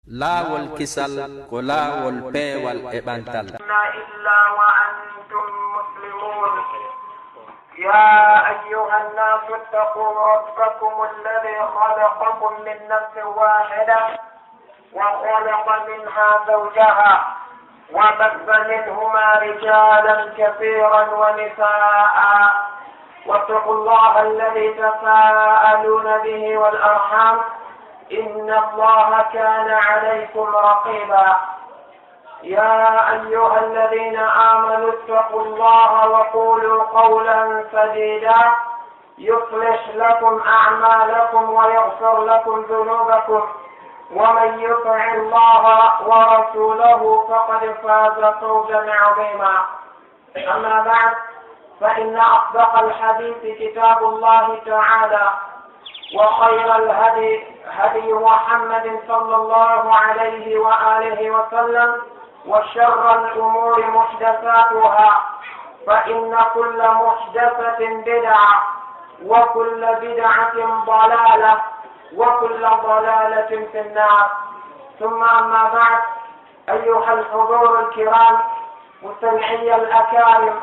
laawol kisal ko laawol peewal e ɓantal. إلا وأنتم مسلمون. يا أيها الناس اتقوا ربكم الذي خلقكم من نفس واحدة وخلق منها زوجها وبث منهما رجالا كثيرا ونساء واتقوا الله الذي تساءلون به والأرحام إن الله كان عليكم رقيبا. يا أيها الذين آمنوا اتقوا الله وقولوا قولا سديدا يصلح لكم أعمالكم ويغفر لكم ذنوبكم ومن يطع الله ورسوله فقد فاز فوزا عظيما. أما بعد، فإن أصدق الحديث كتاب الله تعالى، وخير الهدي هدي محمد صلى الله عليه وآله وسلم، وشر الأمور محدثاتها، فإن كل محدثة بدعة وكل بدعة ضلالة وكل ضلالة في النار. ثم أما بعد، أيها الحضور الكرام، مستمعي الأكارم،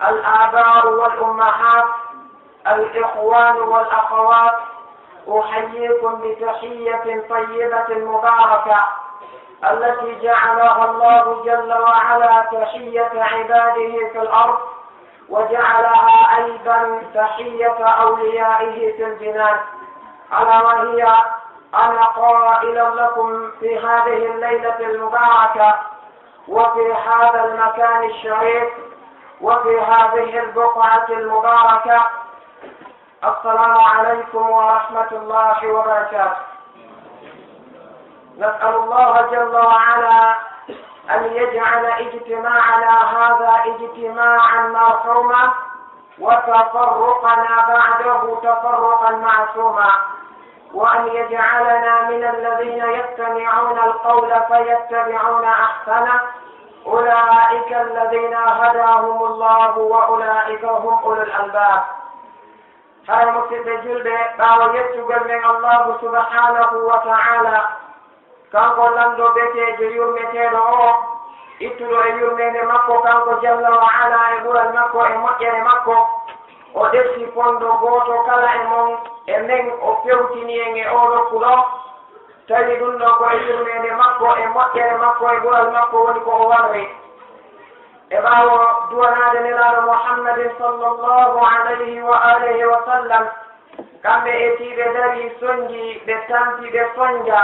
الآباء والأمهات، الإخوان والأخوات، أحييكم بتحية طيبة مباركة التي جعلها الله جل وعلا تحية عباده في الأرض، وجعلها أيضا تحية أوليائه في الجنان، ألا وهي أنا قائل لكم في هذه الليلة المباركة وفي هذا المكان الشريف وفي هذه البقعة المباركة: السلام عليكم ورحمة الله وبركاته. نسأل الله جل وعلا أن يجعل اجتماعنا هذا اجتماعا مرحوما، وتفرقنا بعده تفرقا معصوما، وأن يجعلنا من الذين يستمعون القول فيتبعون أحسنه، أولئك الذين هداهم الله وأولئك هم أولو الألباب. هاي مسجد جلبة باو يتوغل من الله سبحانه وتعالى kanko lando betejo yurmeteɗo o ittuɗo e yurmede makko kanko jalla wa ala e ɓural makko e moƴƴere makko o defti fondo goto kala e mon e men o fewtini en e oɗo kuɗo tawi ɗum ɗo ko e yurmede makko e moƴƴere makko e ɓural makko woni ko o warri e ɓawo duwanade nelaɗo muhammadin sallllahu alayhi wa alihi wa sallam. kamɓe etiɓe dari soñji ɓe tampi ɓe soñja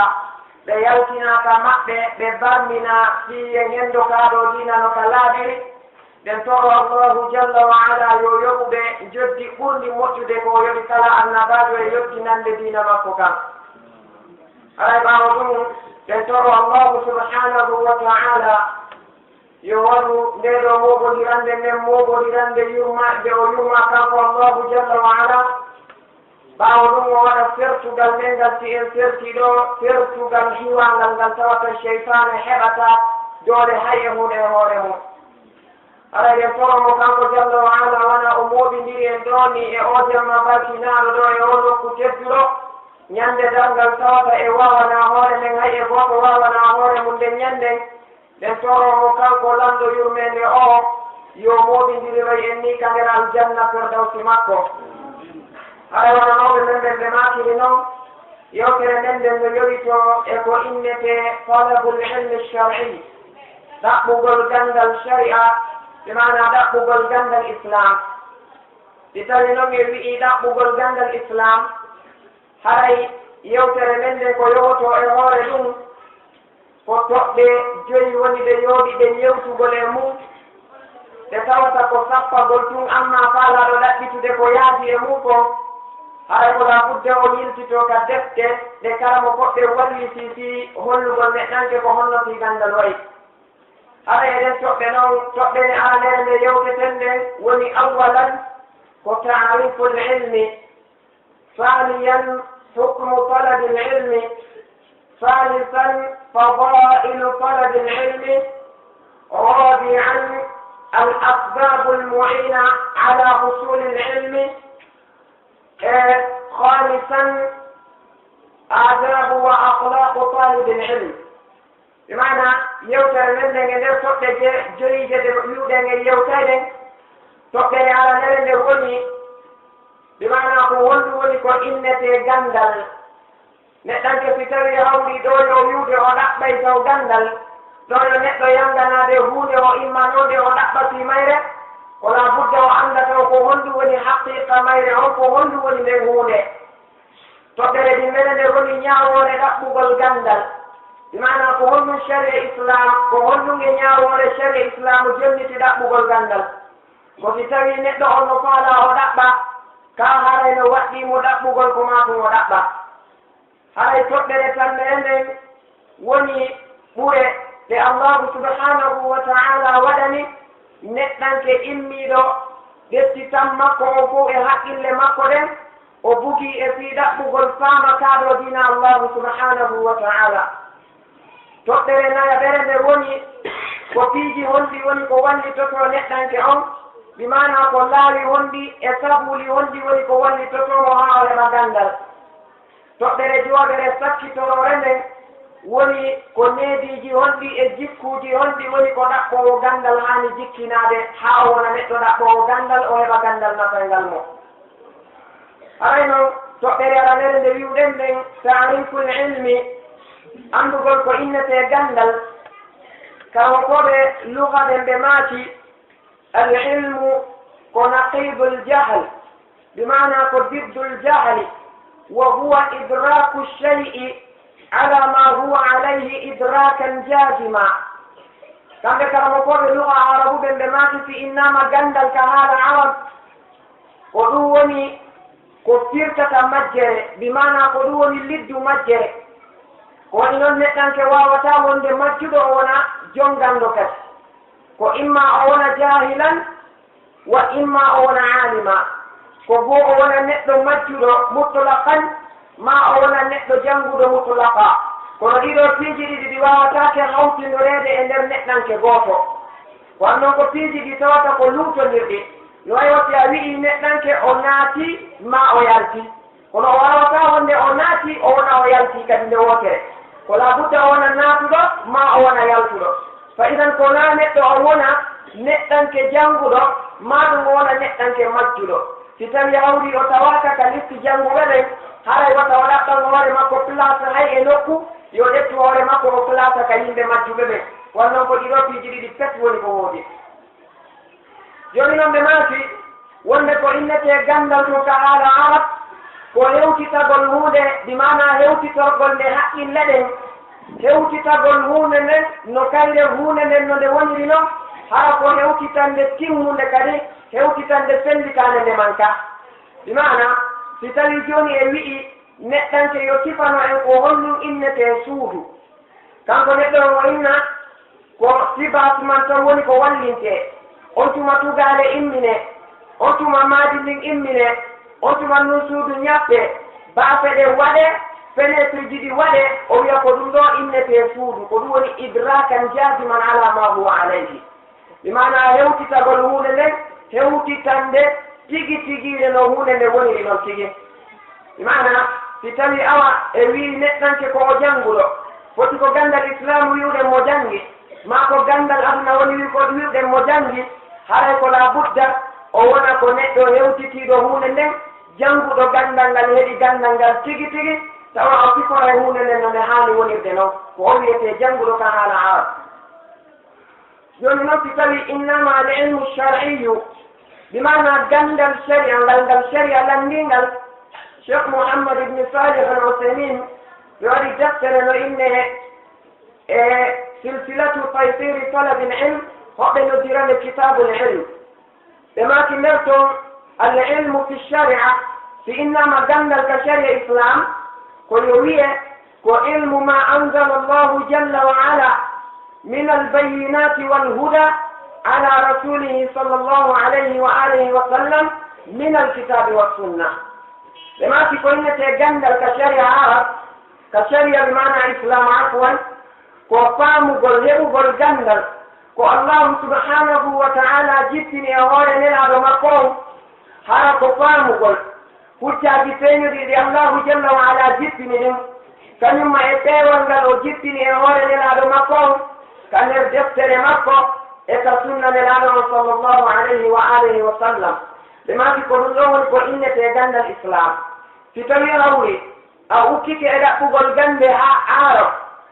ɓe yaltinaka maɓɓe ɓe barmina fiye ñendo kaɗo dina no ka laaɓiri ɓen toro allahu jalla wa ala yo yoɓuɓe joddi ɓurdi moƴƴude ko yoɓi kala annabajo e yottinande dina makko kam. alay ɓawo ɗum ɓen toro allahu subhanahu wa ta'ala yo waɗu ndeɗo moɓodirande nden moɓodirande yurmaɓe o yurma kanko allahu jalla wa ala. ɓaawo ɗum o waɗa fertugal men ngal si en fertiɗo fertugal hiwangal ngal tawata cheytane heɓata doole hay e mum e hoore mum. aɗa ɓen toromo kanko jalla wa ala wona o moɓidiri en ɗoni e o jamma barkinaɗo ɗo e o nokku tedduɗo ñande dalngal tawata e wawana hoore men hay e goto wawana hoore mum nden ñanden. ɓen toromo kanko lando yurmede o yo moɓidiriroy en ni ka nder aljanna ferdawsi makko. hay wonanoɓe men ɓen ɓe makiri noon yewtere nden nden no yowito e ko innete talabul ilmi shar'i, ɗaɓɓugol gandal sharia, ɓe mana ɗaɓɓugol gandal islam. si tawi noon en wi'i ɗaɓɓugol gandal islam, haray yewtere men nden ko yowoto e hoore ɗum ko toɓɓe joyi woni ɓe yooɗi ɓe yewtugol e mum ɓe tawata ko sappagol tun amma faalaɗo ɗaɓɓitude ko yaadi e mum ko haray ko labudde o yiltito ka defte ɗe kala mo goɗɗe walliti fi hollugol neɗɗanke ko honnoti gandal wayi. haray eɗen toɓɓe noon toɓɓene anere nde yewteten nden woni awalan ko ta'rifu lilmi, thaniyan hukmu talabi lilmi, thalithan fadailu talabi lilmi, rabi'an الأسباب المعينة على حصول العلم، خامسا آداب وأخلاق طالب العلم. بمعنى يوتر من ندير صوت جريدة يودن يوتر صوت على نرد ولي بمعنى قول ولي كإنة جندل نتانك في تري هولي دولو يودي ودق بيتو جندل دولو نتو يندنا دي هودي وإما نودي ودق بسي ميرة ولا بد وعندك وقول ولي حقيقة ميرة وقول ولي دي هودي تقدر دي من ولي نياو ودق بغل جندل بمعنى قول من شرع إسلام قول من نياو ودق شرع إسلام جمي تدق بغل جندل وفي تري نتو ونفالا ودق با كاهارين وقتي مدق بغل كماكو ودق با haray toɓɓere kamɓe enen woni ɓure ɗe allahu subhanahu wa ta'ala waɗani neɗɗanke immiɗo ɗettitan makko o fof e haqqille makko ɗen o bugi e fii ɗaɓɓugol faamataɗo dina allahu subhanahu wa ta'ala. toɓɓere nayaɓere nde woni ko piiji honɗi woni ko wallitoto neɗɗanke on bimana ko laawi honɗi e sabuli honɗi woni ko wallitotomo haa o heɓa gandal. toɓɓere jooɗere sakkitorore nden woni ko neediji honɗi e jikkuuji honɗi woni ko ɗaɓɓowo gandal haani jikkinaade haa wona neɗɗo ɗaɓɓowo gandal o heɓa gandal nafalngal mo. haray noon toɓɓere aranere nde wiwɗen nden taariful ilmi anndugol ko innete gandal kawo koɓe lugaɓe mbe maati al ilmu ko naqidul jahl bimana ko diddul jahli وهو إدراك الشيء على ما هو عليه إدراكا جازما. كم ذكر مقول اللغة العربية بماتي في إنما جندل كهذا عرب قدوني كفيرة مجرى بمعنى قدوني اللد مجرى وإنهم نتنك واوتاون بمجد أونا جنغان لكت وإما أونا جاهلا وإما أونا عالما ko bo o wona neɗɗo majjuɗo mutlaqan ma o wona neɗɗo jannguɗo mutlaqa kono ɗiɗo piiji ɗiɗi ɗi wawatake hawtinoreede e nder neɗɗanke gooto wan noon ko piiji ɗi tawata ko luutondirɗi no wayi watti a wi'i neɗɗanke o naati ma o yalti kono o wawata wonde o naati o wona o yalti kadi nde wootere ko labudda o wona naatuɗo ma o wona yaltuɗo fa idan ko na neɗɗo o wona neɗɗanke jannguɗo ma ɗum o wona neɗɗanke majjuɗo si tawi hawri o tawaka ka listi jannguɓe ɓen haray wata o ɗaɓɓan hoore makko place hay e nokku yo ɗettu hoore makko o place ka yimɓe majjuɓe ɓen wannon ko ɗiɗo piiji ɗiɗi pet woni ko woodi. joni noon ɓe maati wonde ko innete gandal to ka haala arab ko hewtitagol hunde bimana hewtitorgol nde haqqille ɗen hewtitagol hunde nden no kayre hunde nden no nde woniri noon hara ko hewtitande timmunde kadi hewtitande fellikande nde man ka bimana si tawi joni e wi'i neɗɗanke yo sifano en ko honɗum innete suudu kanko neɗɗo o inna ko sibatu man tan woni ko wallinte on tuma tugaale immine on tuma maadilin immine on tuma nun suudu ñaɓɓe baafe ɗe waɗe fenêtre ji ɗi waɗe o wiya ko ɗum ɗo innete suudu ko ɗum woni idrakan jasiman ala ma huwa alayhi bimana hewtitagol hunde nden hewtitande tigi tigire no hunde nde woniri noon tigi bimana si tawi awa e wi neɗɗanke ko o jannguɗo foti ko gandal islamu wiwɗen mo janngi ma ko gandal aduna woni wi ko wiwɗen mo janngi haray ko la budda o wona ko neɗɗo hewtitiɗo hunde nden jannguɗo gandal ngal heɗi gandal ngal tigi tigi tawa o sifora hunde nden no nde haani wonirde noon ko o wiyete jannguɗo ka haala arab. joni noon si tawi innama al ilmu shar'iyu bimana gandal sharia ngal sharia landingal cheikh mouhammad ibne salih al usaymin ɓe waɗi deftere no inne e silsilatu taysiri talabi l ilm hoɓɓe noddirande kitabu l ilm ɓe maki nder toon al ilmu fi sharia si innama gandal ka sharia islam ko yo wiye ko ilmu ma anzala allahu jalla wa ala min albayinati walhuda على رسوله صلى الله عليه وآله وسلم من الكتاب والسنة. لما تكون تجندل كشريعة عرب كشريعة بمعنى إسلام عفوا كفام قلبه قلجندل كو الله سبحانه وتعالى جبتني أولا نلعب مقوم هذا كفام قل كتا جبتني دي الله جل وعلا جبتني kañum ma e ɓeewal ngal o jippini e hoore nelaaɗo makko on ka nder deftere makko e ka sunna nelaaɗo on sallllahu alayhi wa alihi wa sallam ɓe maaki ko ɗum ɗo woni ko innete gandal islam si tawi hawri a ukkike e ɗaɓɓugol gande ha arab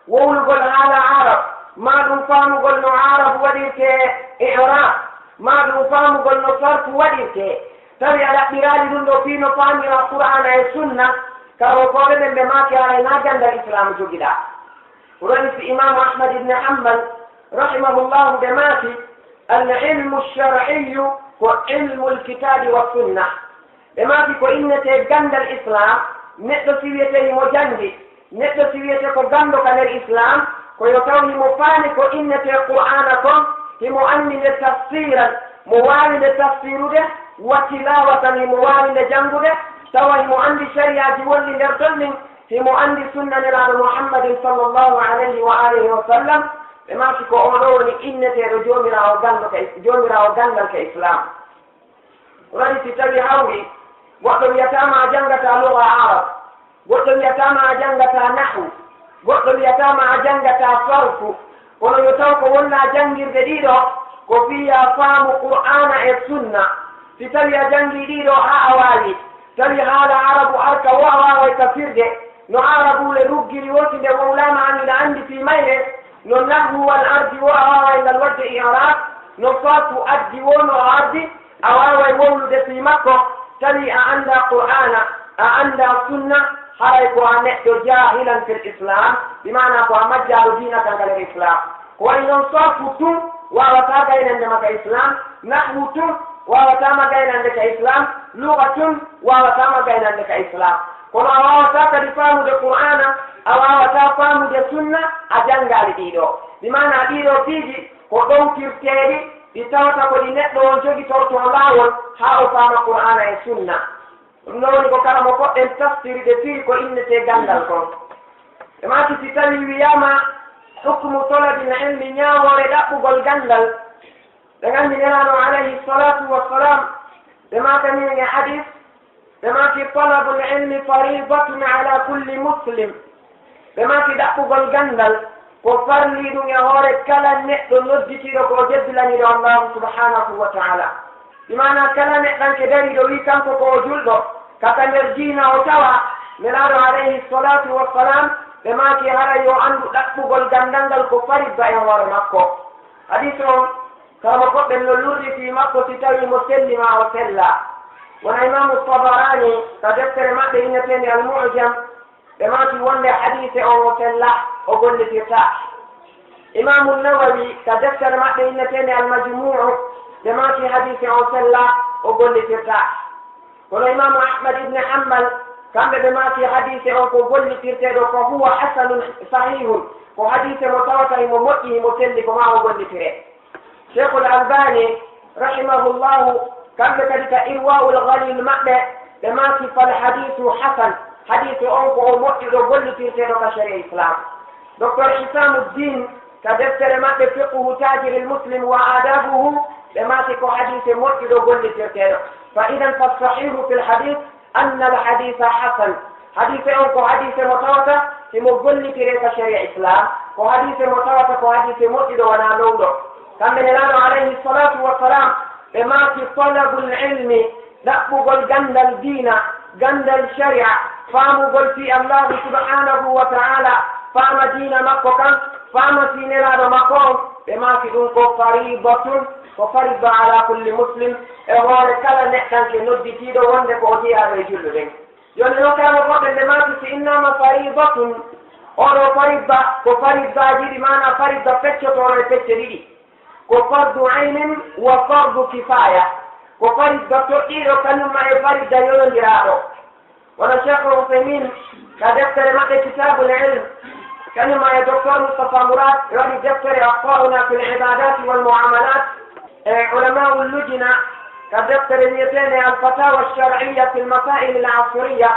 wowlugol haala arab ma ɗum faamugol no arab waɗirte irab ma ɗum faamugol no sarfu waɗirte tawi a ɗaɓɓiraali ɗum ɗo fii no faamira qur'ana e sunna karokoɓe ɓen ɓe maaki haray na gandal islamu jogiɗa ورأي في إمام أحمد بن حنبل رحمه الله بماتي العلم الشرعي وعلم الكتاب والسنة بماتي كإنة جند الإسلام نتو سويته مجندي نتو سويته كجندو كان الإسلام كيوتوني مفاني كإنة قرآنكم مؤمن تفسيرا موالد تفسير ده وتلاوة موالد جنب ده سواء مؤمن شريعة جولي لرسل هي عندي سنة نبي محمد صلى الله عليه وآله وسلم بما تكو أولوني إن ترجمنا وجنة كإسلام ورأي تتبي هاوي وقت يتامى جنة لغة عرب وقت يتامى جنة نحو وقت يتامى جنة صرف ولو يتوقع ولا جنة جديدة وفيها فهم قرآن السنة تتبي جنة جديدة أوالي تبي هذا عرب أركا وعوا ويكفر no arabu le ruggiri wotinde wowlama anila andi fi mayre no nahwu wal ardi wo a wawa ngal wadde i'rab no sarfu addi wo no ardi a wawa wowlude fi makko tawi a anda qur'ana a anda sunna haray ko a neɗɗo jahilan fil islam bimana ko a majjaro dina kangal islam ko wayi noon sarfu tun wawata gaynande maka islam nahwu tun wawatama gaynande ka islam luga tun wawatama gaynande ka islam kono a wawata kadi faamude qur'ana a wawata faamude sunna a janngaali ɗiɗo ɗimana ɗiɗo piiji ko ɗowtirteeɗi ɗi tawata ko ɗi neɗɗo on jogitorto laawol haa o faama qur'ana e sunna ɗum ɗo woni ko kala mo goɗɗen tafsiride firi ko innete ganndal kon ɓe maati si tawi wiyama hukmu talabil ilmi ñaawore ɗaɓɓugol ganndal ɓe nganndi nelaano alayhi salatu wassalam ɓe maataniin e hadis بما في طلب العلم فريضة على كل مسلم بما في دقوق الجندل وفرلي دون يغورك كلا نحن نجتي لك وجدلني الله سبحانه وتعالى بمعنى كلا نحن كدري دوي كان فوجود كتنرجينا وتوى ملاد عليه الصلاة والسلام بما في هذا يوعند دقوق الجندل كفريضة يغور مكو حديثهم كما قلت من اللوري في مكو تتوي مسلمة وسلة والإمام الطبراني تذكر ما بينتين المعجم بما في ولا حديث أو مسلح أقول لترتاح إمام النووي تذكر ما بينتين المجموع بما في حديث أو مسلح أقول لترتاح والإمام أحمد بن حنبل كان بما في حديث أو أقول لترتاح فهو حسن صحيح وحديث متواتر ومؤيه مسلح وما أقول لترتاح شيخ الألباني رحمه الله كان ذلك إرواء الغني المعنى بما في الحديث حسن حديث أنقو مؤثر وقل في سيرة شريع الإسلام دكتور حسام الدين كدفتر ما فقه تاجر المسلم وآدابه بما في حديث مؤثر وقل في سيرة فإذا فالصحيح في الحديث أن الحديث حسن حديث أنقو حديث متواتر في مقل في شريع الإسلام وحديث متواتر وحديث مؤثر ونالوده كان من الله عليه الصلاة والسلام بما في طلب العلم دقوق جند الدين جند الشريعة فامقل في الله سبحانه وتعالى فام دين مكة فام في نلاد مقام بما في دونك فريضة وفريضة على كل مسلم وهو كلا نحن كندي تيدو وندك ودي على جلدين يقول كان قبل بما في إنما فريضة أو فريضة وفريضة جدي معنا فريضة فتشة ولا فتشة وفرض عين وفرض كفاية وفرض تؤير كلمة فرض ينجراه وانا شيخ العثيمين كدفتر معي كتاب العلم كلمة يا دكتور مصطفى مراد يعني دفتر أخطاؤنا في العبادات والمعاملات علماء اللجنة كدفتر اليتين الفتاوى الشرعية في المسائل العصرية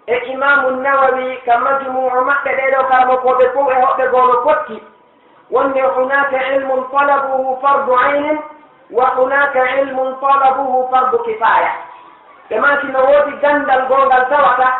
الإمام النووي كمجموع مكة وكرمكو بقوة وأن هناك علم طلبه فرض عين وهناك علم طلبه فرض كفاية كما في نووتي جند الجوغل توتا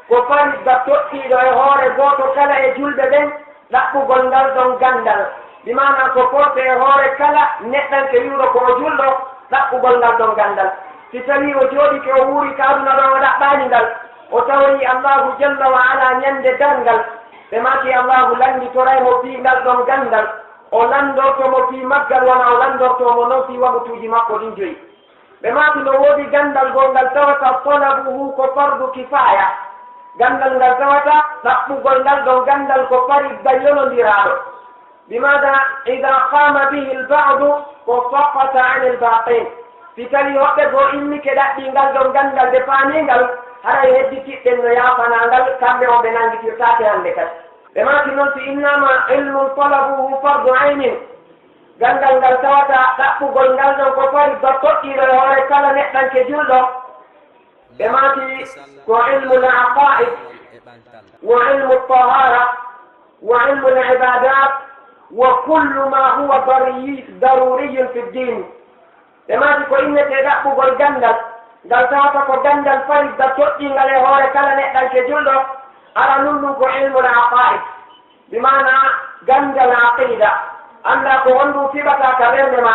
ko faridda toɗɗiɗo e hoore gooto kala e julɓe ɓen ɗaɓɓugol ngal ɗon gandal bi mana ko forte e hoore kala neɗɗanke wiwɗo ko o julɗo ɗaɓɓugol ngal ɗon gandal si tawi o jooɗike o wuuri ka aduna ɗon o ɗaɓɓani ngal o tawi allahu jalla wa ala ñande darngal ɓe maki allahu landitoraymo fi ngal ɗon gandal o landortomo fi maggal wona o landortomo noon fi waɓutuji makko ɗin joyi ɓe maki no woodi gandal gol ngal tawata talabuhu ko fardu kifaya gandal ngal tawata ɗaɓɓugol ngal ɗon gandal ko faridda yonodiraɗo bimada ida qama bihi lbadu ko saqata an lbaqin si tawi hoɓɓe goo immike ɗaɓɓi ngal ɗon gandal ɓe paamingal haray hedditiɗɗen no yafanangal kamɓe o ɓe nangitirtake hande kadi ɓe maki noon si innama ilmun talabuhu fardu aynin gandal ngal tawata ɗaɓɓugol ngal ɗon ko faridda toɗɗiɗo e hoore kala neɗɗanke julɗo ɓe maki ko ilmu laqaid wa ilmu ltahara wa ilmu libadat wa kullu ma huwa daruriyun fi ddin ɓe maki ko innete ɗaɓɓugol gandal ngal tawata ko gandal faridda toɗɗingal e hoore kala neɗɗanke julɗo ara nun ɗum ko ilmu laqaid bimana gandal aqida anda ko honɗum fiɓata ka ɓernde ma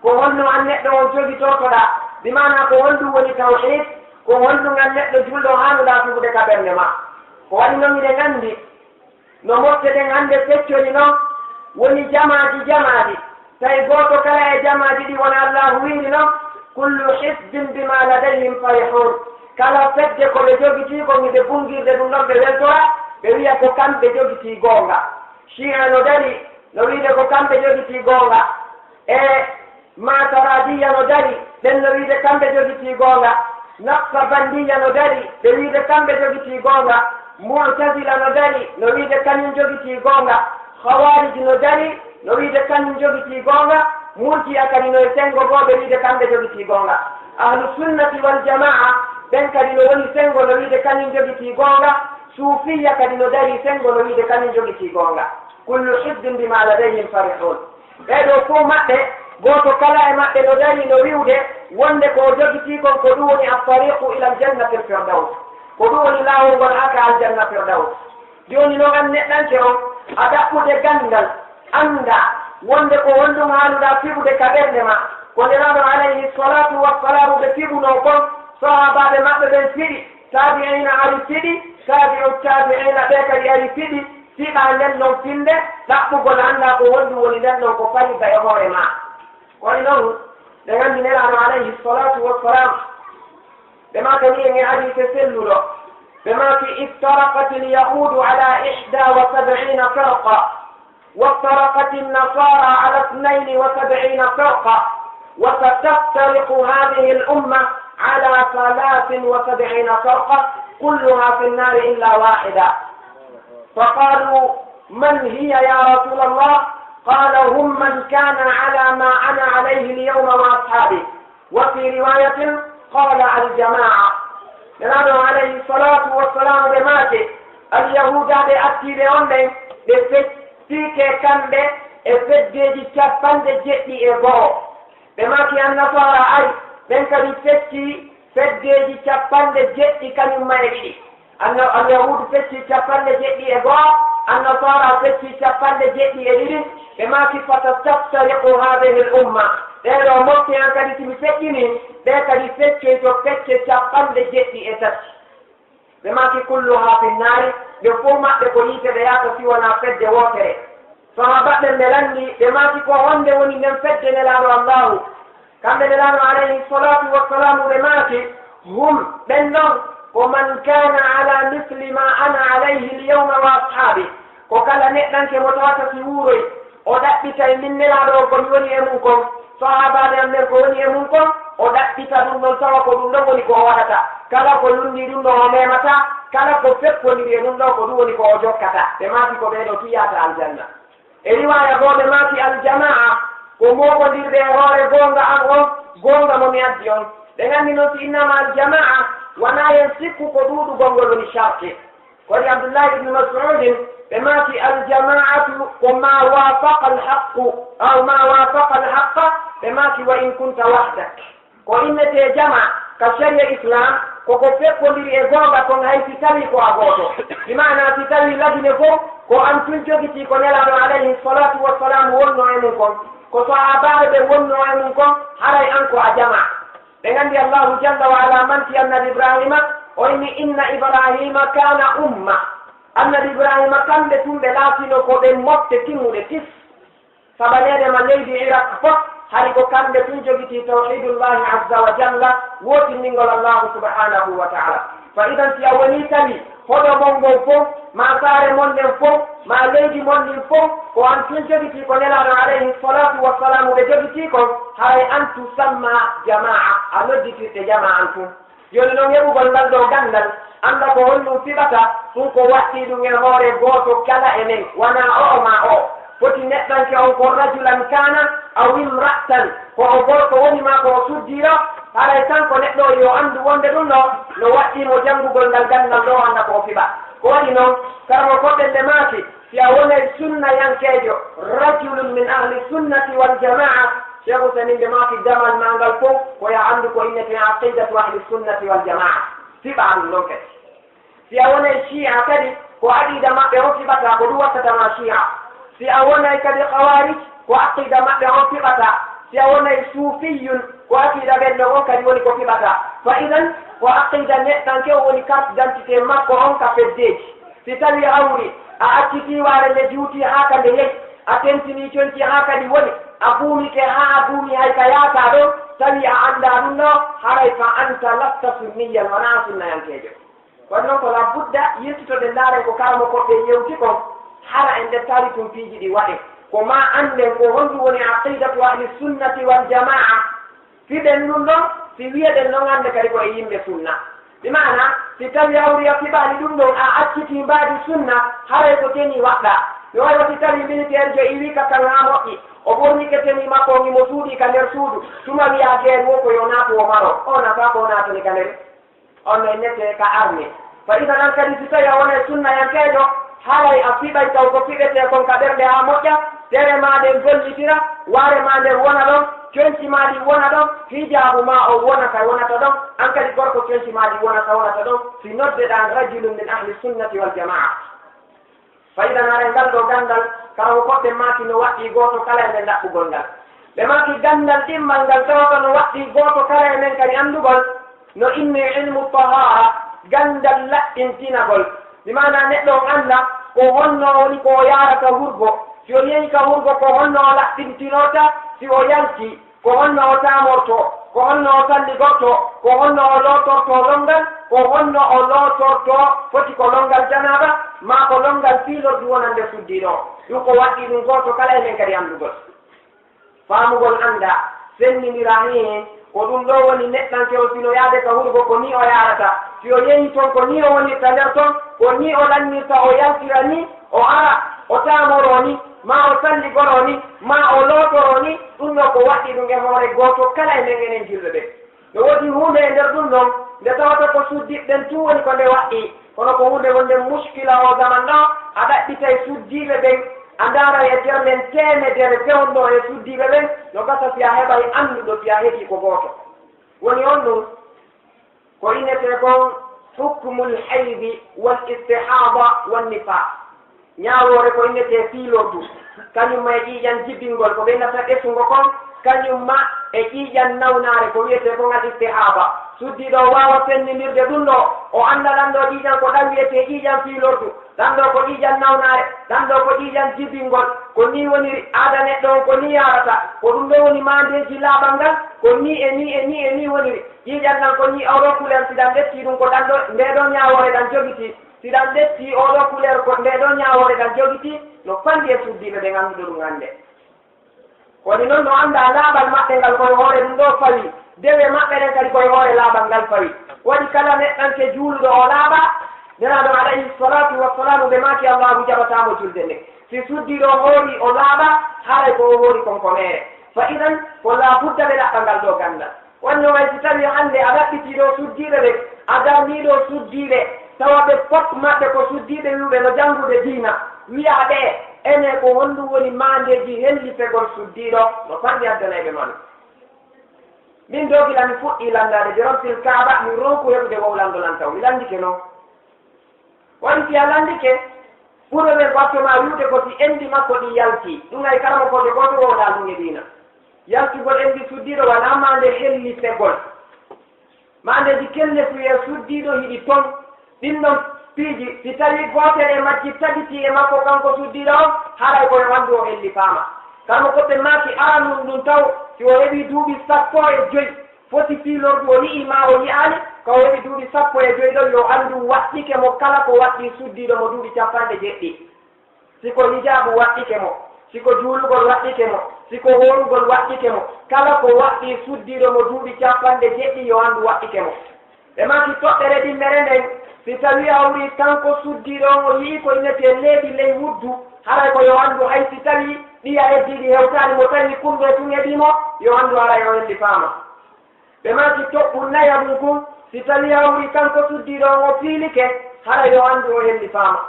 ko honɗum an neɗɗo on jogitotoɗa bimana ko honɗum woni tawhid ko honɗum an neɗɗo julɗo hanuɗa fiɓude ka ɓernde ma ko waɗi noon miɗen andi no motte ɗen hande feccori noon woni jamaji tawi goto kala e jamaji ɗi wona allahu windi noon kullu hisbin bima ladayhim farihun kala fedde ko ɓe jogiti ko miɓe bungirde ɗum ɗon ɓe weltora ɓe wiya ko kamɓe jogiti goonga chia no dari no wiide ko kamɓe jogiti goonga e mataradiya no dari ɓen no wiide kamɓe jogiti goonga nafsa bandiya no dari ɓe wiide kamɓe jogiti goonga mu'tazila no dari no wiide kañum jogiti goonga khawarij no dari no wiide kañum jogiti goonga murji'a kadi no e sengo goo ɓe wiide kamɓe jogiti goonga ahlu sunnati wal jamaa ɓen kadi no woni sengo no wiide kañum jogiti goonga suufiya kadi no dari sengo no wiide kañum jogiti goonga kullu hizbin bima ladayhim farihun ɓeɗo fof maɓɓe goto kala e maɓɓe no dari no wiwde wonde ko jogiti kon ko ɗum woni attariqu ila aljannati lfirdaus ko ɗum woni laawol ngol haka aljanna firdaus joni noon an neɗɗanke on a ɗaɓɓude gandal anda wonde ko honɗum haaluɗa fiɓude ka ɓernde ma ko neraɗo alayhi salatu wassalamu ɓe fiɓuno kon sahabaɓe maɓɓe ɓen fiɗi tabi'ina ari fiɗi tabi'ina ɓe kadi ari fiɗi fiɗa nden ɗon finde ɗaɓɓugol anda ko honɗum woni nden ɗon ko farida e hoore ma kono noon ɓe gandi neraɗo alayhi salatu wassalam ɓe maka ni en e hadise selluɗo ɓe maki iftaraqat lyahudu ala 71 firqa وافترقت النصارى على 72 فرقة وستفترق هذه الأمة على 73 فرقة كلها في النار إلا واحدة فقالوا من هي يا رسول الله قال هم من كان على ما أنا عليه اليوم وأصحابي وفي رواية قال الجماعة نبي عليه الصلاة والسلام بماته اليهود بأتي بأمهم fike kamɓe e feddeji capanɗe jeɗɗi e goho ɓe maki annasara ari ɓen kadi fecci feddeji capanɗe jeɗɗi kañumma e ɗiɗi alyahudu fecci capanɗe jeɗɗi e goho annasara fecci capanɗe jeɗɗi e ɗiɗi ɓe maki fatataftariqu hadihi l umma ɓeɗo mofti an kadi simi feƴƴini ɓe kadi fecce to fecce capanɗe jeɗɗi e tati ɓe maki kulluha fi nnari ɓe fof maɓɓe ko yiite ɓe yaata siwona fedde wootere sahabaɓe ɓe lanndi ɓe maki ko honde woni nden fedde nelaɗo allahu kamɓe nelaɗo alayhi salatu wassalamu ɓe maki hum ɓen ɗon ko man kana ala misli ma ana alayhi lyawma wa ashabi ko kala neɗɗanke mo tawata si wuuroy o ɗaɓɓitay min nelaɗo o komi woni e mum kon sahabaɓe am ɓen ko woni e mum kon o ɗaɓɓita ɗum ɗon tawa ko ɗum ɗon woni ko o waɗata kala ko lundi ɗum ɗon o memata kala ko feppodiri e ɗum ɗon ko ɗum woni ko o jokkata ɓe maki ko ɓeɗo tiyata aljanna e riwaya goo ɓe maki aljamaa ko moɓodirɓe e hoore gonga an on gonga momi addi on ɓe gandi noon si innama aljamaa wona hen sikku ko ɗuɗugol ngol woni charke kodi abdoullahi ibnu masudin ɓe maki aljamaatu ko ma wafaqa alhaqu aw ma wafaqa alhaqa ɓe maki wa in kunta wahdak ko innete jama ka sharia islam koko fekkondiri e gonga kon hay si tawi ko a gooto imana si tawi ladine fof ko an tun jogiti ko nelaɗo alayhi salatu wassalam wonno e mum kon ko sahabaɓe ɓe wonno e mum kon haray an ko a jama ɓe gandi allahu jalla wa ala manti annabi ibrahima o inni inna ibrahima kana umma annabi ibrahima kamɓe tumɓe laatino ko ɓe mofte timmuɗe tis sabanede ma leydi iraq fof hay ko kamɓe tun jogiti tawhidullahi azza wa jalla wotinningol allahu subhanahu wa taala fa idan si a woni tawi hoɗo mon ngol fof ma saare mon nden fof ma leydi mon ndin fof ko an tun jogiti ko nelaɗo alayhi salatu wassalamu ɓe jogiti kon haray an tusamma jamaa a nodditirte jama an tun joni noon heɓugol ngal ɗo gandal anda ko honɗum fiɓata ɗum ko watti ɗum e hoore gooto kala e men wona o ma o foti neɗɗanke on ko rajulan kana aw imra'atan ko o gorko woni ma ko o suddiro haray tan ko neɗɗo yo andu wonde ɗum ɗo no waɗɗimo janngugol ngal gandal ɗo anda ko o fiɓa ko waɗi noon karmo koɗɗen nde maaki si a wonay sunna yankejo rajulun min ahli sunnati wal jamaa cheikh usanin nde maaki damal ma ngal fof ko ya andu ko innete aqidatu ahli sunnati wal jamaa fiɓa ɗum ɗon kadi si a wonay chia kadi ko aqida maɓɓe o fiɓata ko ɗum wattatama chia si a wonay kadi khawarij ko aqida maɓɓe on fiɓata si a wonay sufiyun ko aqida ɓen ɗo on kadi woni ko fiɓata fa idan ko aqida neɗɗanke o woni carte d'identité makko on ka feddeji si tawi hawri a acciti waare nde juuti haa ka nde yehi a tentini conti haa kadi woni a buumike haa a buumi hay ka yaata ɗo tawi a annda ɗum ɗo haray fa anta lasta sunniyan wona sunnayankejo kono noon ko la budda yettutoɗe ndaaren ko kalamo koɓɓe yewti kon hara en nder tari tum piiji ɗi waɗe ko ma annden ko honɗum woni aqidatu ahli sunnati wal jamaa fiɗen ɗum ɗon si wiyeɗen noon hannde kadi ko e yimɓe sunna ɗi mana si tawi hawri a fiɓaani ɗum ɗon a acciti mbaadi sunna haray ko teni waɗɗa yo way wati tawi militaire jo iwi ka kan ha moƴƴi o ɓornike teni makko o ngimo suuɗi ka nder suudu tuma wiya guerre wo ko yo naatu o maro o nafa ko naatani ka nder on no nette ka armé fa idan an kadi si tawi a wona sunna yankeejo haray a fiɓay taw ko fiɓete kon ka ɓernde ha moƴƴa tere ma nden gollitira waare ma nden wona ɗon conci ma ɗi wona ɗon hijabu ma o wonata wonata ɗon an kadi gorko conci ma ɗi wonata ɗon si noddeɗan rajulum min ahli sunnati wal jamaa fa idan haray ngal ɗo gandal karawo koɓɓe maaki no waɗɗi gooto kala e men ɗaɓɓugol ngal ɓe maaki gandal ɗimmal ngal tawata no waɗɗi gooto kala e men kadi andugol no inni ilmu tahara gandal laɓɓintinagol bimana neɗɗo on anda ko honno woni ko yarata wurgo si o yehi ka wurgo ko honno o laɓɓintinota si o yalti ko honno o tamorto ko honno o salligorto ko honno o lootorto longal ko honno o lootorto foti ko longal janaba ma ko longal fiilordu wonande suddiɗo ɗum ko waɗɗi ɗum goto kala e men kadi andugol faamugol anda sennidira hen ko ɗum ɗo woni neɗɗanke o sino yaade ka wurgo ko ni o yarata si o yehi toon ko ni o wonirta nder toon ko ni o lannirta o yaltira ni o ara o tamoro ni ma o salligoro ni ma o lootoro ni ɗum ɗo ko waɗɗi ɗum e hoore gooto kala e men enen julɓe ɓe no woodi hunde e nder ɗum ɗon nde tawata ko suddiɓɓen tu woni ko nde waɗɗi kono ko hunde wonde muskila o zaman ɗo a ɗaɓɓitay suddiɓe ɓen a ndaara e nder men temedere fewndo e suddiɓe ɓen no gasa si a heɓay annduɗo si a heɓi ko gooto woni on ɗum ko innete kon hukmul haydi wal istihada wan nifas ñaawore ko innete fiilordu kañum ma e ƴiiƴan jibbingol ko ɓennata ɓessugo kon kañum ma e ƴiiƴan nawnaare ko wiyete kon al istihada suddiɗo waawa fenninirde ɗum ɗo o annda ɗan ɗo ƴiiƴan ko ɗan wiyete ƴiiƴan fiilordu ɗan ɗo ko ƴiiƴan nawnaare ɗan ɗo ko ƴiiƴan jibbingol ko ni woni aada neɗɗo on ko ni yarata ko ɗum ɗo woni mandeji laaɓal ngal ko ni e ni e ni e ni woniri ƴiiƴan ɗan ko ni oɗo couleur siɗan ɗetti ɗum ko ɗan ɗo nde ɗo ñaawore ɗan jogiti siɗan ɗetti oɗo couleur ko nde ɗo ñaawore ɗan jogiti no fandi e suddiɓe ɓe ngannduɗo ɗum hannde woni noon no annda laaɓal maɓɓe ngal koye hoore ɗum ɗo fawi dewe maɓɓe ɗen kadi koye hoore laaɓal ngal fawi waɗi kala neɗɗanke juuluɗo o laaɓa ndenaɗo alayhi salatu wassalamu ɓe maaki allahu jaɓatamo julde nde si suddiɗo hoori o laaɓa haray ko o hoori konkonere fa idan ko laabudda ɓe ɗaɓɓa ngal ɗo gandal wonno way si tawi hannde a ɗaɓɓitiɗo suddiɓe ɓe a darniɗo suddiɓe tawa ɓe fof maɓɓe ko suddiɓe wiɓe no janngude diina wiya ɓe ene ko honɗum woni mandeji hellifegol suddiɗo no fanndi addanayɓe man min do gila mi fuɗɗi landade bi rabbil kaaba mi ronku heɓude wowlando lan taw mi landike noon waɗi si a landike ɓuro men battoma wiwde ko si endi makko ɗi yalti ɗum ay karama koje goto wowɗa ɗum e dina yaltigol endi suddiɗo wona mande helli segol mandeji kelle suye suddiɗo hiɗi ton ɗin ɗon piiji si tawi gotel e majji tagiti e makko kanko suddiɗo o haray koye wandu o helli faama karmo koɓe maki aranum ɗum taw si o heɓi duuɓi 15 foti fiilordu o yi'i ma o yi'ani ko o heɓi duuɓi 15 ɗon yo andu waɗɗike mo kala ko waɗɗi suddiɗo mo duuɓi 50 siko hijabu waɗɗike mo siko juulugol waɗɗike mo siko horugol waɗɗike mo kala ko waɗɗi suddiɗo mo duuɓi 50 yo andu waɗɗike mo ɓe maki toɓɓere ɗimmere nden si tawi awri kanko suddiɗo o yii ko innete leeɓi ley wuddu haray ko yo andu hay si tawi ɗiya heddiɗi hewtani mo tawi kumɓe tun heɗimo yo andu haray o helli faama ɓe maki toɓɓu naya mum kum si tawi awri kanko suddiɗo o fiilike haray yo andu o helli faama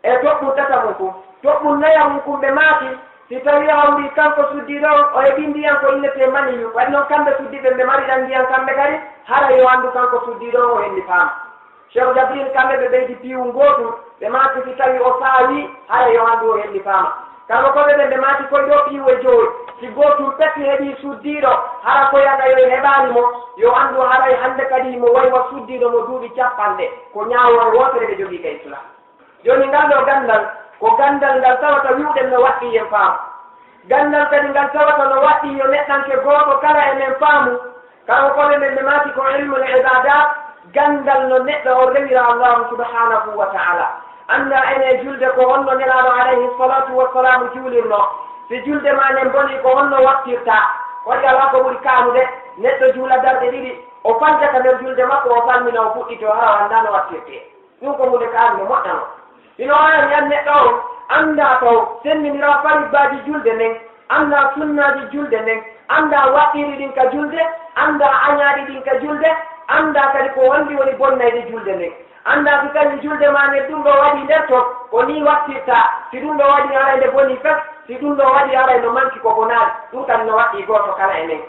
e toɓɓu tata mum kum toɓɓu naya mum kum ɓe maki si tawi awri kanko suddiɗo o heɓi ndiyan ko innete maniyu waɗi noon kamɓe suddiɓe ɓe mariɗan ndiyan kamɓe kadi haray yo andu kanko suddiɗo o helli faama cheikh jabril kamɓe ɓe ɓeydi piiwu gootum ɓe maati si tawi o saawi hara yo anndu o helli faama kala koɓe ɓe ɓe maati koye ɗo piiwu e joyi si gootum peti heɓi suddiiɗo hara koyanga yo heɓaani mo yo anndu haray hannde kadi mo waywa suddiiɗo mo duuɓi 50 ko ñaawore wootere ɓe jogii ka islam jooni ngal ɗo ganndal ko ganndal ngal tawata wiwɗen no waɗɗi en faamu ganndal kadi ngal tawata no waɗɗi yo neɗɗanke gooto kala e men faamu kala koɓe ɓe ɓe maati ko ilmul ibadat gandal no neɗɗo o rewira allahu subhanahu wa ta'ala anda ene julde ko honno nelaɗo alayhi salatu wassalamu juulirno si julde ma nen boni ko honno wattirta waɗi ala ko ɓuri kaanude neɗɗo juula darɗe ɗiɗi o faljata nder julde makko o salmina o fuɗɗito hara anda no wattirte ɗum ko hunde kaanno moƴƴano ino wayani an neɗɗo o anda taw sennidira faribbaji julde nden anda sunnaji julde nden anda waɗɗiri ɗin ka julde anda añaɗi ɗin ka julde anda kadi ko wandi woni bonnayde julde nden anda si tawi julde ma nde ɗum ɗo waɗi nder ton ko ni wattirta si ɗum ɗo waɗi haray nde bonni fes si ɗum ɗo waɗi haray no manki ko bonaɗi ɗum kadi no waɗɗi goto kala e men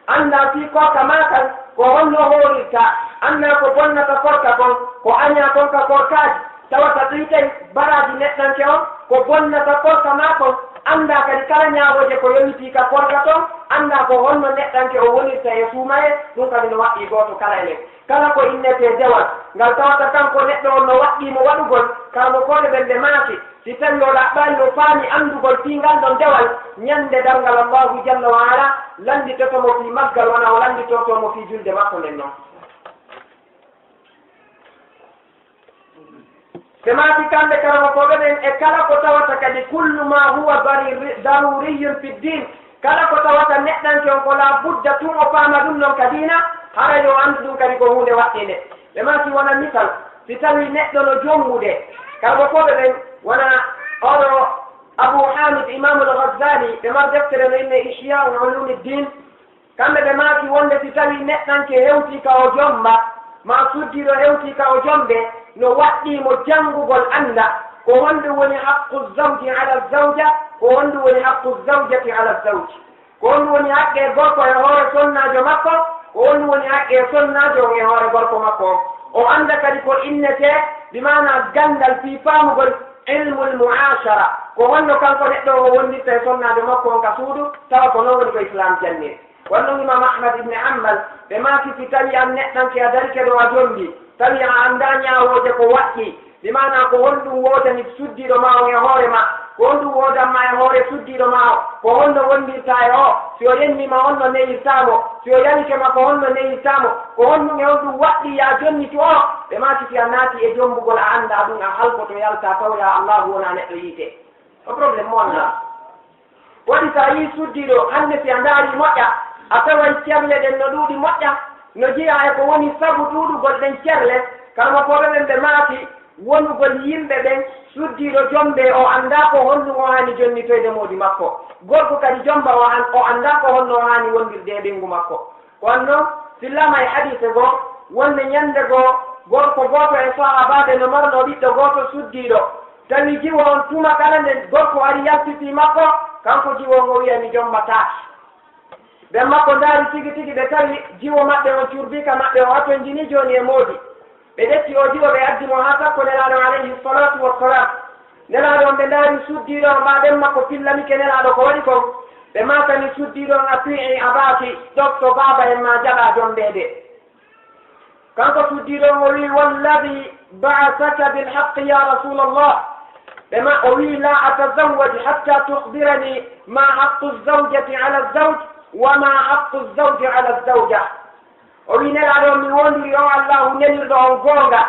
anda si korka ma kan ko honno horirta anda ko bonnata korka kon ko aña kon ka korkaji tawata ɗuyten baraji neɗɗanke on ko bonnata korka ma kon anda kadi kala ñaawoje ko yowiti ka korka ton anda ko honno neɗɗanke o wonirta e suumaye ɗum kadi no waɗɗi goto kala e men kala ko innete dewal ngal tawata kanko neɗɗo on no waɗɗimo waɗugol kala mo koɗe ɓen ɓe maaki si tawi o ɗaɓɓani o faami andugol fi ngal ɗon dewal ñande dalngal allahu jalla wa ala landitotomo fi maggal wona o landitotomo fi julde makko nden noon ɓe maaki kamɓe karamo koɓe ɓen e kala ko tawata kadi kullu ma huwa daruriyun fi ddin kala ko tawata neɗɗanke on ko la budda tun o faama ɗum noon ka diina hara yo anndu ɗum kadi ko hunde waɗɗinde ɓe maaki wona misal si tawi neɗɗo no jommude karamo koɓe ɓen wona oɗo abou hamid imamu l-Ghazali ɓe mar deftere no inne ihya'u ulumi ddin kamɓe ɓe maaki wonde si tawi neɗɗanke hewti ka o jomba ma suddiɗo hewti ka o jombe no waɗɗimo janngugol annda ko honɗum woni haqqu zawji ala zawja ko honɗum woni haqqu zawjati ala zawji ko honɗum woni haqqe gorko e hoore sonnajo makko ko honɗum woni haqqe sonnajo e hoore gorko makko o annda kadi ko innete bimana gandal fi faamugol ilmul mu'ashara ko honno kanko neɗɗo o wonnirta e sonnajo makko on ka suudu tawa ko noon woni ko islam janni wonno imam ahmad ibne ambal ɓe maaki si tawi an neɗɗanke a darike ɗo a jombi tawi a annda ñaawoje ko waɗɗi limana ko honɗum woodani suddiɗo ma o e hoore ma ko honɗum woodanma e hoore suddiɗo ma o ko honno wondirta e o si o yennima honno neyirtamo si o yanike ma ko honno neyirtamo ko honɗum e honɗum waɗɗi ya jonniti o ɓe maati si a naati e jombugol a annda ɗum a halkoto yalta taw ya allahu wona neɗɗo yiite o probléme mo wonna waɗi sa yii suddiɗo hannde si a ndaari moƴƴa a taway cerle ɗen no ɗuuɗi moƴƴa no jeeya e ko woni sabu ɗuuɗugol ɗen cerle kalmo koɓe ɓen ɓe maati wonugol yimɓe ɓen suddiɗo jombe o annda ko honɗum o haani jonnitoyde moodi makko gorko kadi jomba o annda ko honno o haani wondirde e ɓenngu makko kono noon sillama e hadise goo wonde ñande goo gorko gooto e sahabaɓe no marno ɓiɗɗo gooto suddiɗo tawi jiwo on tuma kala nde gorko ari yaltiti makko kanko jiwo ngo wiya mi jombataaki ɓe makko ndaari tigi tigi ɓe tawi jiwo maɓɓe on curbika maɓɓe o hato jini joni e moodi ɓe ɗetti o jiwo ɓe addimo ha sakko nelaaɗo alayhi salatu wassalam nelaaɗo on ɓe ndaari suddiɗo on mbaɗen makko pillamike nelaaɗo ko waɗi kon ɓe makani suddiɗo on atii abaki ɗofto baaba en ma jaɓa jombeede kanko suddiɗo on o wi walladi ba'athaka bilhaqqi ya rasul allah ɓema o wi la atazawwaj hatta tukhbirani ma haqqu zawjati ala zawj wa ma haqqu zawji ala zawja o wi nelaaɗo mi wondiri o allahu nelirɗo on goonga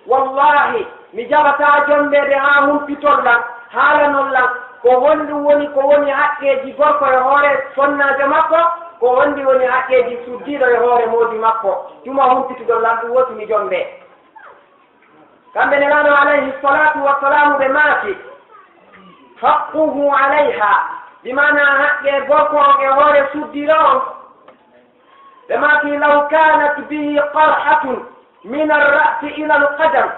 wallahi mi jaɓata jombeede ha humpitollan haala non lan ko honɗum woni ko woni haqqeji gorko e hoore sonnajo makko ko honɗi woni haqqeji suddiɗo e hoore moodi makko tuma humpituɗo lan ɗum wotini jombe kamɓe nelaaɗo alayhi salatu wassalamu ɓe maaki haqquhu alayha bimana haqqe gorko on e hoore suddiɗo on ɓe maaki law kanat bihi qarhatun min arra'si ila alqadam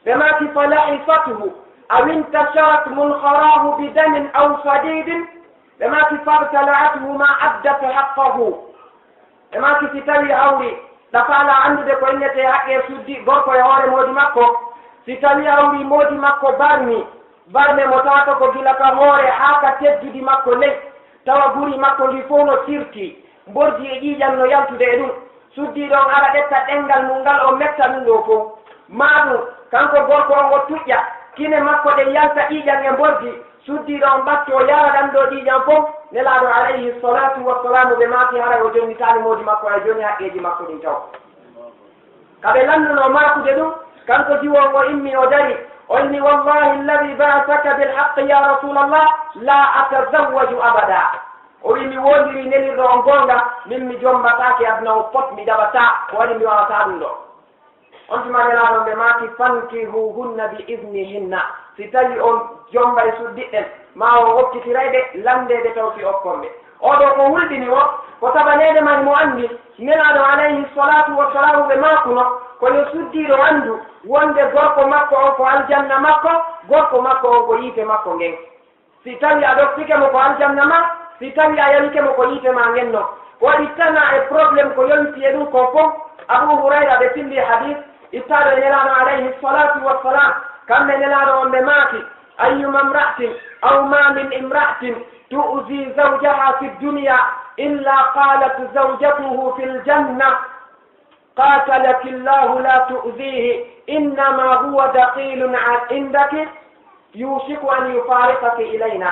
ɓe maaki fala'ifatuhu aw intasharat munkharahu bidamin aw sadidin ɓe maaki fartala'atuhu ma addat haqqahu ɓe maaki si tawi hawri ɗafaala anndude ko innete haqqe suddi gorko e hoore moodi makko si tawi hawri moodi makko barme mo tawata ko gila ka hoore haa ka teddudi makko ley tawa guri makko ndi fof no sirti mbordi e ƴiiƴan no yaltude e ɗum suddiɗon ara ɗetta ɗengal mum ngal o metta ɗum ɗo fof maɗum kanko gorko on o tuƴƴa kine makko ɗe yalta ƴiiƴan e mbordi suddiɗo on ɓatto yara ɗan ɗo ƴiiƴan fof nelaaɗo alayhi salatu wassalamu ɓe maati haray o jonnitaani moodi makko e joni haqqeji makko ɗin taw kaɓe lannuno maakude ɗum kanko jiwon o immi o dari o inni wallahi alladi ba'athaka bilhaqqi ya rasulallah la atazawwaju abada o wi mi wondiri nelirɗo on gonga min mi jombatake aduna o pot mi jaɓata ko waɗi mi wawata ɗum ɗo on tuma nelaaɗon ɓe maati fankihuhunna bi idnihinna si tawi on jombay suddiɗɗen ma o hokkitirayɓe landede taw si okkonɓe oɗo ko hulɗini o ko tabanede man mo andi nelaaɗo alayhi salatu wassalamu ɓe maakuno koyo suddiɗo andu wonde gorko makko on ko aljanna makko gorko makko on ko yiite makko ngen si tawi a ɗoftike mo ko aljanna ma si tawi a yalike mo ko yiite ma ngen no ko waɗi tana e probléme ko yonti e ɗum ko fof abou hurayra ɓe pilli hadis ittaɗo e nelaaɗo alayhi salatu wassalam kamɓe nelaaɗo on ɓe maaki ayyuma imra'atin aw ma min imra'atin tu'zi zawjaha fi dunya illa qalat zawjatuhu fi ljanna qatalaki llahu la tu'zihi innama huwa daqilun indaki yushiku an yufariqaki ilayna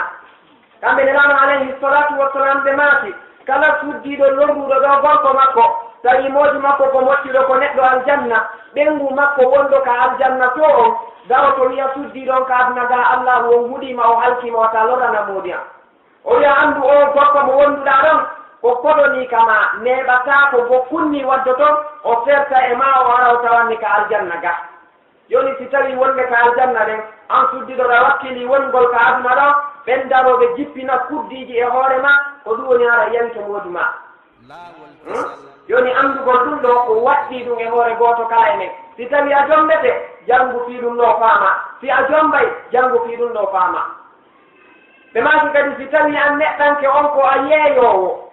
kamɓe nelaaɗo alayhi salatu wassalam ɓe maaki kala suddiɗo lorruɗo ɗo gorko makko tawi moodi makko ko mocciɗo ko neɗɗo aljanna ɓengu makko wonɗo ka aljanna to on dawa to wiya suddiɗon ka aduna ga allahu on huɗima o halkima wata lorana moodi am o wiya anndu o gorko mo wonduɗa ɗon ko koɗoni kama neɓata ko bo kunni waddo toon o ferta e ma o ara o tawanni ka aljanna ga joni si tawi wonɓe ka aljanna ɗen an suddiɗoɗa wakkili wongol ka aduna ɗo ɓen daroɓe jippina kuddiji e hoore ma ko ɗum woni ara yawito moodi ma joni andugol ɗum ɗo ko waɗɗi ɗum e hoore goto kala e men si tawi a jombete janngu fi ɗum ɗo faama si a jombay janngu fi ɗum ɗo faama ɓe maaki kadi si tawi an neɗɗanke on ko a yeeyowo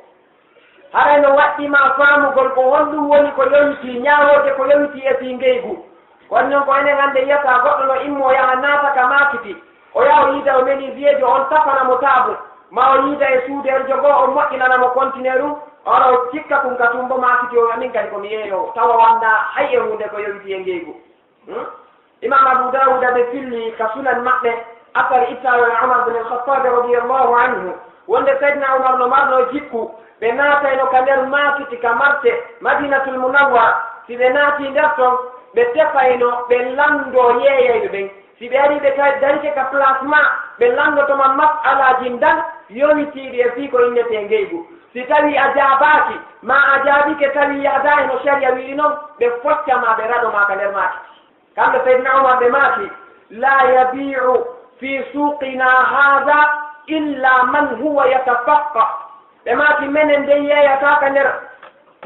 haray no waɗɗima faamugol ko honɗum woni ko yowiti ñaawode ko yowiti e fi ngeygu kono noon ko enen hannde yiyata goɗɗo no immo yaha naata ka maakiti o yaha o yiida o meni wiyejo on tafanamo taabu ma o yiida e suudeer jogo o moƴƴinanamo continue ɗum ora o cikka kum ka tumbo maakiti o amin kadi komi yeeyowo tawa wanda hay e hunde ko yowiti e ngeygu imam abou dawuda ɓe filli ka sunan maɓɓe affaire ittayo e omar bin alkhattabe radiallahu anhu wonde seydna omar no marno jikku ɓe naatayno ka nder maakiti ka marché madinatul munawwar si ɓe naati nder ton ɓe tefayno ɓe lando yeeyeyɓe ɓen si ɓe ari ɓe darike ka placement ɓe landotoma masalaji ndan yowitiiɗi e fii ko innete ngeygu si tawi a jaabaki ma a jaabike tawi yahda eno sharia wiɗi noon ɓe foccama ɓe raɗoma ka nder maaki kamɓe seydna omar ɓe maaki la yabiu fi suqina hada illa man huwa yatafaqqa ɓe maaki menen nde yeeyata ka nder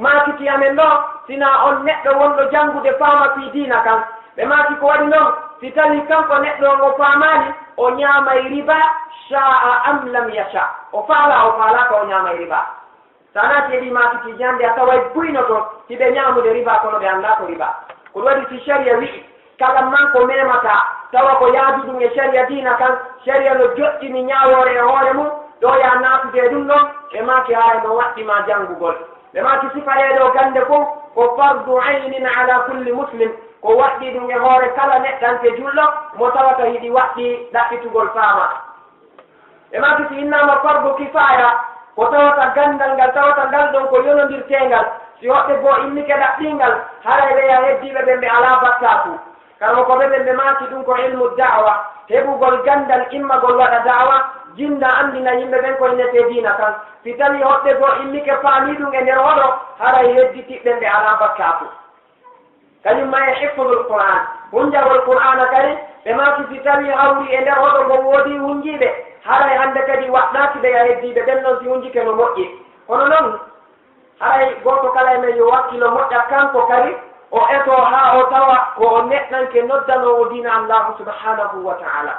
maakiti amen ɗo sina on neɗɗo wonɗo janngude faama fi diina kan ɓe maaki ko waɗi noon si tawi kanko neɗɗo on o faamaani o ñaamay riba sha'a am lam yasha o faala o faalaka o ñaamay riba sa naati eɗi maakiti jande a taway buyno toon hiɓe ñaamude riba kono ɓe annda ko riba ko ɗum waɗi si sharia wi'i kala man ko memata tawa ko yaadu ɗum e sharia diina kan sharia no joɗɗini ñaawoore e hoore mum ɗo ya naatude ɗum ɗon ɓe maaki haara no waɗɗima janngugol ɓe maaki sifareeɗo gande fof ko fardu aynin ala kulli muslim ko waɗɗi ɗum e hoore kala neɗɗante julɗo mo tawata hiɗi waɗɗi ɗaɓɓitugol faama ɓe maaki si innama fardu kifaya ko tawata gandal ngal tawata ngal ɗon ko yonondirtengal si hoɓɓe goo innike ɗaɓɓingal haray ɓe ya heddiɓe ɓe ɓe ala battatu kala ko ɓeɓe ɓe maaki ɗum ko ilmu dawa heɓugol gandal immagol waɗa dawa jinda andina yimɓe ɓen ko innete diina kan si tawi hoɓɓe goo innike faami ɗum e nder hoɗo haray hedditiɓɓe ɓe ala battatu kañum ma e hifdul qur'an hunjagol qur'ana kadi ɓe maaki si tawi hawri e nder hoɗo ngo woodi hunjiɓe haray hannde kadi waɗɗaaki ɓe a heddiɓe ɓen noon si hunjike no moƴƴi kono noon haray goto kala e men yo wakkilo moƴƴa kanko kadi o eto haa o tawa ko o neɗɗanke noddanowo diina allahu subhanahu wa ta'ala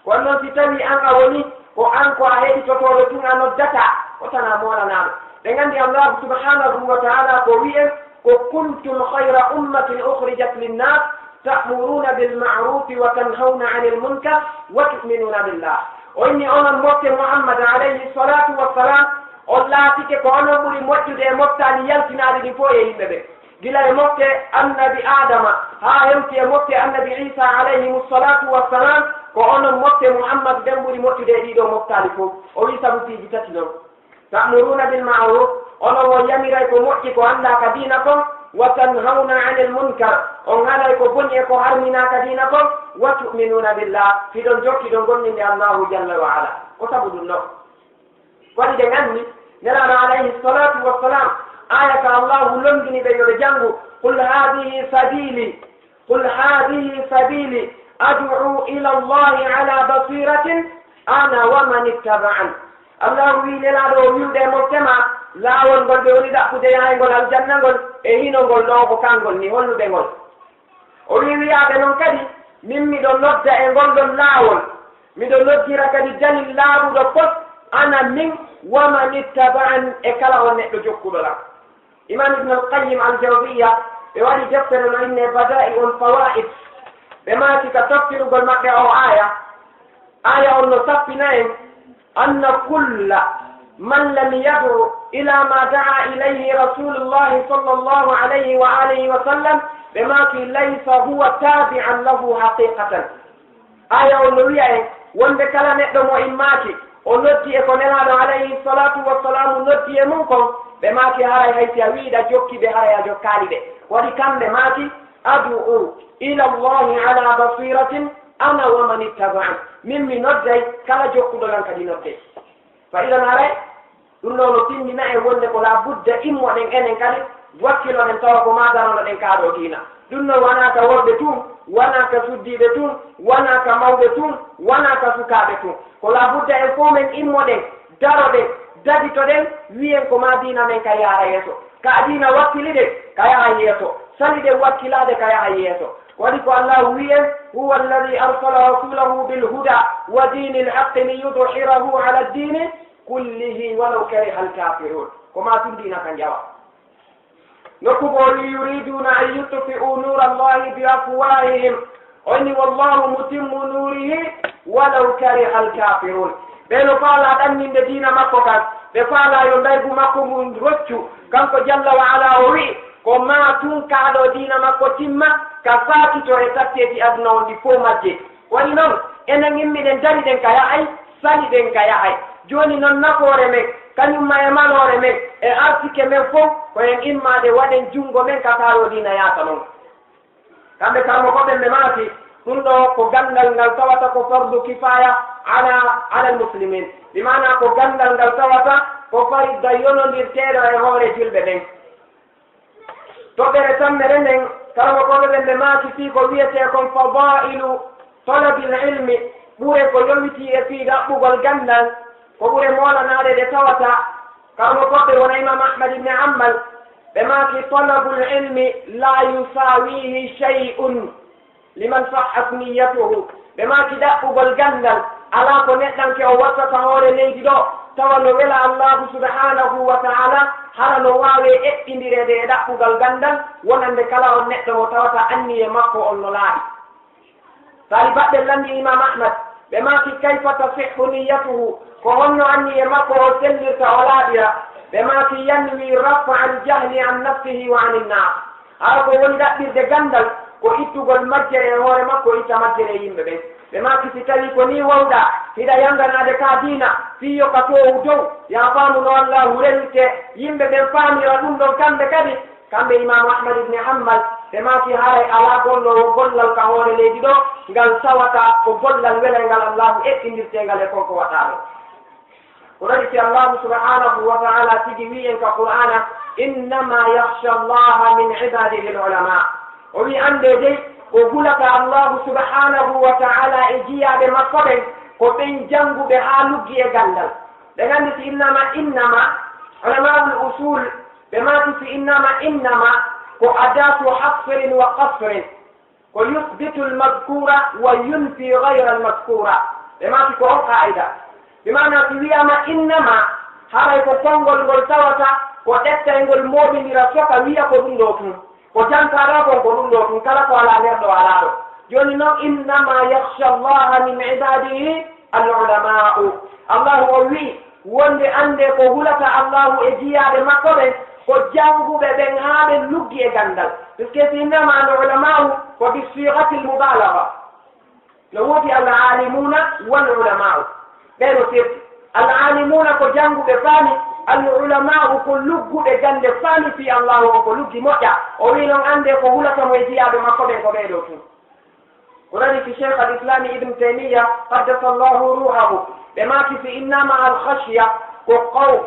kono noon si tawi an a woni ko an ko a heɗitotoɗo tun a noddata o tana molanaɗo ɓe nganndi allahu subhanahu wa ta'ala ko wi'en ko kuntum hayra ummatin ukhrijat linnas ta'muruna bilma'rufi wa tanhawna 'anil munkar wa tu'minuna billah o inni onon mokke muhammad alayhi salatu wassalam on laatike ko onon ɓuri moƴƴude e moftani yaltinaade ɗi fof e yimɓe ɓe gila e mokke annabi adama haa hewti e mokke annabi isa alayhimu salatu wassalam ko onon mokke muhammad ɓen ɓuri moƴƴude e ɗiɗo moftali fof o wi sabu piiji tati noon ta'muruna bilma'ruf onon o yamiray ko moƴƴi ko annda ka diina kon wa tanhawna 'anil munkar on halay ko boni e ko harminaka diina kon wa tu'minuna billah hiɗon jokki ɗon gonninde allahu jalla wa ala ko sabu ɗum ɗon waɗi ɓe nganni nelaɗo alayhi salatu wassalam aya ka allahu londini ɓe yoɓe janngu qul hadihi sabili ad'u ila allahi ala basiratin ana wa man ittaba'an allahu wi nelaɗo o wiwɗe moftema laawol ngol ɓe woni ɗaɓɓude yahaygol aljanna ngol e hinongol ɗo ko kangol ni holluɓe ngol o wi wiyaɓe noon kadi min miɗo nodda e ngol ɗon laawol miɗo noddira kadi dalil laaɓuɗo fof ana min waman ittaba'an e kala o neɗɗo jokkuɗolam imam ibne alqayim aljawbiya ɓe waɗi deftere no inne bada'i'ul fawaid ɓe maati ka tafsirugol maɓɓe o aya on no sappina en anna kulla man lam yad'u ila ma da'a ilayhi rasulullahi sallallahu alayhi wa alihi wa sallam ɓe maaki laysa huwa tabi'an lahu haqiqatan aya on no wiya en wonde kala neɗɗo mo immaaki o noddi e ko nelaɗo alayhi salatu wassalamu noddi e mum kon ɓe maaki haray hayti a wiiɗa jokki ɓe haray a jokkaali ɓe waɗi kamɓe maaki ad'u ila allahi ala basiratin ana wa man ittaba'an min mi nodday kala jokkuɗolan kadi nodde fa idan haray ɗum ɗo no timmina e wonde ko la budda immoɗen enen kadi wakkiloɗen tawa ko magaronoɗen kaaɗo diina ɗum noon wona ka worɓe tun wona ka suddiɓe tun wona ka mawɓe tun wona ka sukaaɓe tun ko la budda en fof men immoɗen daroɗen daditoɗen wiyen ko ma diina men ka yaara yeeso ka diina wakkiliɗe ka yaha yeeso saliɗen wakkilade ka yaha yeeso waɗi ko allah wiyen huwa alladi arsala rasulahu bilhuda wa dini lhaqqi liyudhirahu ala ddini kullihi walaw kariha alkafirun koma tun diina ka jawa nokkuɓoli yuriduna an yutfi'u nura allahi bi afwahihim oni wallahu mutimmu nurihi walaw kariha alkafirun ɓeno faala ɗanninde diina makko kan ɓe faala yo ndaygu makko mum roccu kanko jalla wa ala o wi ko ma tun kaaɗo diina makko timma ka faatito e tatteji aduna on ɗi fof majje woni noon enen immiɗen dariɗen ka yahay saliɗen ka yahay joni noon nafoore men kañumma e malore men e arsike men fof koyen immade waɗen junngo men ka kaaɗo diina yaata noon kamɓe karmo koɓen ɓe maati ɗum ɗo ko gandal ngal tawata ko fardu kifaya ala almuslimin bimana ko gandal ngal tawata ko faridda yonondirteɗo e hoore julɓe ɓen toɓɓere tammere nden kala mo koɓe ɓen ɓe maaki fii ko wiyete kon fadailu talabil ilmi ɓure ko yowiti e fii ɗaɓɓugol gandal ko ɓure moolanaɗe ɗe tawata kala mo koɓɓe wona imam ahmad ibne hammal ɓe maaki talabul ilmi la yusawihi shay'un liman sahhat niyatuhu ɓe maaki ɗaɓɓugol gandal ala ko neɗɗanke o wattata hoore leydi ɗo tawa no wela allahu subhanahu wa taala hara no waawe eɓɓindirede e ɗaɓɓugal gandal wonande kala on neɗɗo mo tawata anni e makko on no laaɗi sali baɗɗe landi imam ahmad ɓe maaki kayfa tasihhu niyatuhu ko honno anni e makko o sellirta o laaɓira ɓe maaki yanwi rafa al jahli an nafsihi wa ani nnas hara ko woni ɗaɓɓirde gandal ko ittugol majjere e hoore makko itta majjere e yimɓe ɓen ɓe maaki si tawi ko ni wowɗa hiɗa yanganade ka diina fiyo ka towu dow ya faamu no allahu rewite yimɓe ɓen faamira ɗum ɗon kamɓe kadi kamɓe imamu ahmad ibne hammal ɓe maaki haray ala gollowo gollal ka hoore leydi ɗo ngal sawata ko gollal welal ngal allahu eɓɓindirtengal e konko waɗaɗo ko waɗi si allahu subhanahu wa taala tigi wi en ka qur'ana innama yahsha allaha min ibadihi l ulama o wi ande dey ko hulata allahu subhanahu wa taala e jiyaɓe makko ɓen ko ɓen jannguɓe haa luggi e gandal ɓe gandi si innama ulamaul usul ɓe maati si innama ko adatu hasrin wa qasrin ko yuthbitu almadkura wa yunfi gayra almadkura ɓe maati ko on qaida bimana si wiyama innama haray ko konngol ngol tawata ko ɗettayngol moɓidira soka wiya ko ɗum ɗo tun ko tantaɗa kon ko ɗum ɗo tun kala ko ala nder ɗo ala ɗo joni noon innama yahsha allaha min ibadihi al ulama'u allahu o wi wonde ande ko hulata allahu e jiyaɓe makko ɓen ko jannguɓe ɓen haa ɓe luggi e gandal puisque si innama al ulama'u ko bi sigati l mubalaga no woti al alimuna wal ulama'u ɓeno firti al alimuna ko jannguɓe faami al ulama'u ko lugguɓe gande faami fi allahu o ko luggi moƴƴa o wi noon ande ko hulata mo e jiyaɓe makko ɓen ko ɓeɗo tun ko radi fi cheikh al islami ibne taymiya qaddasa allahu ruhahu ɓe maaki fi innama al khashya ko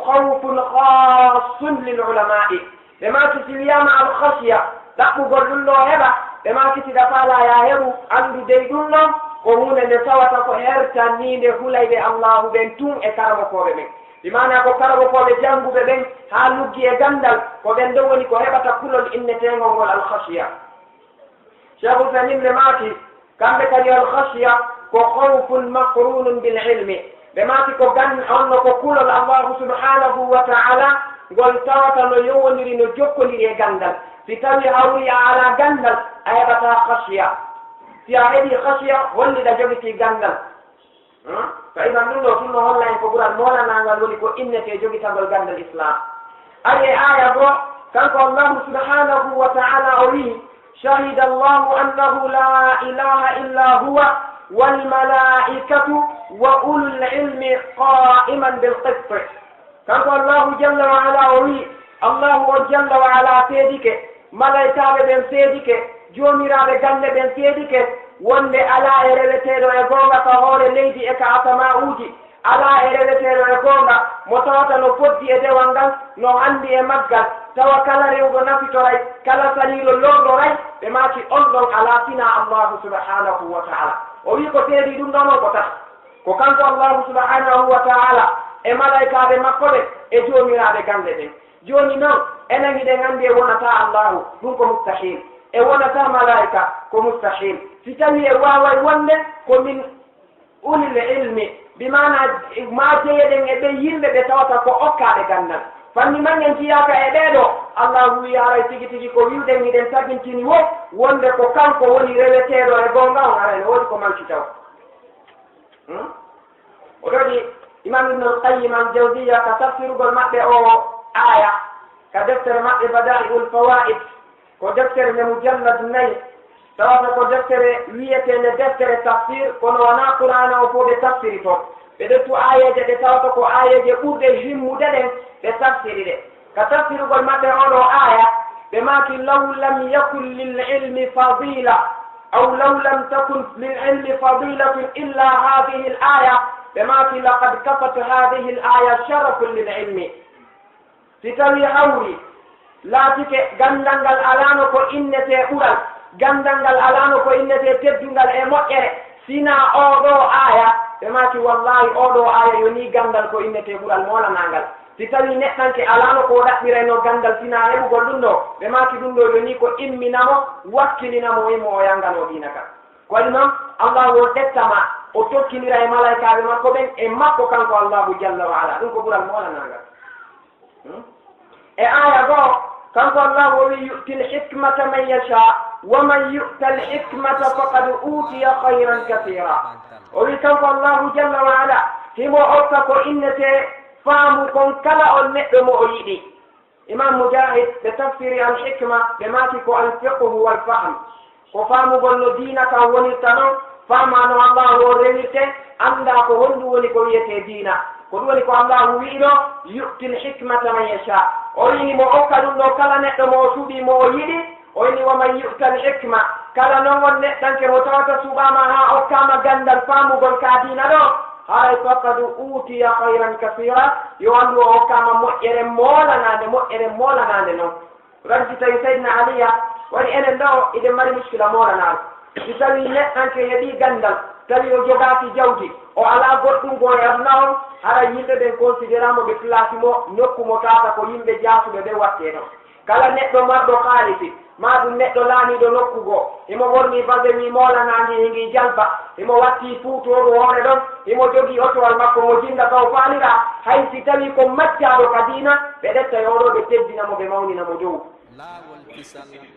khawfun khassun lil ulama'i ɓe maaki si wiyama al khashya ɗaɓɓugol ɗum ɗo heɓa ɓe maaki si ɗafala ya heɓu andu dey ɗum ɗon ko hunde nde tawata ko hertanninde hulayɓe allahu ɓen tun e karamokoɓe ɓen bimana ko karamokoɓe jannguɓe ɓen ha luggi e gandal ko ɓen ɗo woni ko heɓata kulol innetengol ngol al khashya cheikh usanim le maaki kamɓe kadi al khashya ko khawfun makrunun bil ilmi ɓe maati ko onno ko kulol allahu subhanahu wa taala ngol tawata no yowodiri no jokkodiri e gandal si tawi hawri a ala gandal a heɓata khashya si a heɓi khashya holliɗa jogiti gandal fa idan ɗum ɗo tun no holla en ko ɓuran molanangal woni ko innete jogitagol gandal islam ari e aya goo kanko allahu subhanahu wa taala o wi shahida allahu annahu la ilaha illa huwa walmalaikatu wa ulul ilmi qa'iman bilqist kanko allahu jalla wa ala o wi allahu o jalla wa ala seedike malaikaɓe ɓen seedike joomiraɓe gande ɓen seedike wonde ala e reweteɗo e gonga ka hoore leydi e ka asama'uji ala e reweteɗo e gonga mo tawata no foddi e dewal ngal no andi e maggal tawa kala rewɗo nafitoray kala saliɗo lorɗoray ɓe maaki on ɗon ala sina allahu subhanahu wa taala o wi ko seedi ɗum ɗon o ko tata ko kanko allahu subhanahu wa taala e malaikaɓe makko ɓe e joomiraɓe gande ɓen joni noon enen hiɗen andi e wonata allahu ɗum ko mustahil e wonata malaika ko mustahil si tawi e waway wonde ko min ulil ilmi bimana ma jeeɗen e ɓe yimɓe ɓe tawata ko okkaɓe gandal fanni mangen jiyaka e ɓeeɗo allahu wi haray tigi tigi ko wiwɗen hiɗen sagintini wo wonde ko kanko woni reweteɗo e gonga on arane woodi ko manki taw o ɗoɗi imam ibnu alqayim al jawdiya ka tafsirugol maɓɓe o aya ka deftere maɓɓe bada'iul fawaid ko deftere nde mujallad nayi tawata ko deftere wiyetende deftere tafsir kono wona qur'ana o fof ɓe tafsiri toon ɓe ɗettu ayeje ɗe tawata ko ayeje ɓurɗe himmude ɗen ɓe tafsiri ɗe ka tafsirugol maɓɓe oɗo aya ɓe maaki law lam yakun lil ilmi fadila aw law lam takun lil ilmi fadilatun illa hadihi l aya ɓe maaki laqad kafat hadihi l aya sharafun lil ilmi si tawi hawri laatike gandal ngal alano ko innete ɓural gandal ngal alano ko innete teddungal e moƴƴere sina oɗo aya ɓe maaki wallahi oɗo aya yoni gandal ko innete ɓural molanangal si tawi neɗɗanke alano ko ɗaɓɓirayno gandal sina heɓugol ɗum ɗo ɓe maaki ɗum ɗo yoni ko imminamo wakkilinamo imo o yangano dina ka kono noon Allah o dettama o tokkinira e malaikaɓe makko ɓen e makko kanko Allahu jalla wa ala ɗum ko ɓural molanagal e aya goo kanko Allah o wi yu'ti l-hikmata man yasha wa man yu'ta l-hikmata faqad utiya khayran kathira o wi kanko Allahu jalla wa ala himo hokka ko innete faamu kon kala on neɗɗo mo o yiɗi imam Mujahid ɓe tafsiri al-hikma ɓe maati ko al-fiqhu wal-fahm ko faamugol no diina kan wonirta noon faamano Allah o rewirte anda ko honɗum woni ko wiyete diina ko ɗum woni ko Allah wiiɗo yu'ti l-hikmata man yasha o yini mo okka ɗum ɗo kala neɗɗo mo o suuɓi mo o yiɗi o yini waman yu'ta l-hikma kala noon on neɗɗanke mo tawata suuɓama ha okkama gandal faamugol ka diina ɗo hay faqad utiya hayran kasira yo andu o okkama moƴƴere molanade noon ranti tawi saydna aliya waɗi enen ɗo iɗen mari muskila molanade si tawi neɗɗanke heeɓi gandal tawi o jogaki jawdi o ala goɗɗum go e aduna on hara yimɓe ɓen considéramo ɓe place mo nokkumo tata ko yimɓe jasuɓe ɓe watte ɗon kala neɗɗo marɗo haalisi ma ɗum neɗɗo laamiɗo nokkugo imo worni base mi molanandi hingi jalba imo watti fuutoru hoore ɗon imo jogii otowal makko mo jinda kaw faalira hay si tawi ko majjaɗo ka diina ɓe ɗetta e oɗo ɓe teddinamo ɓe mawninamo dow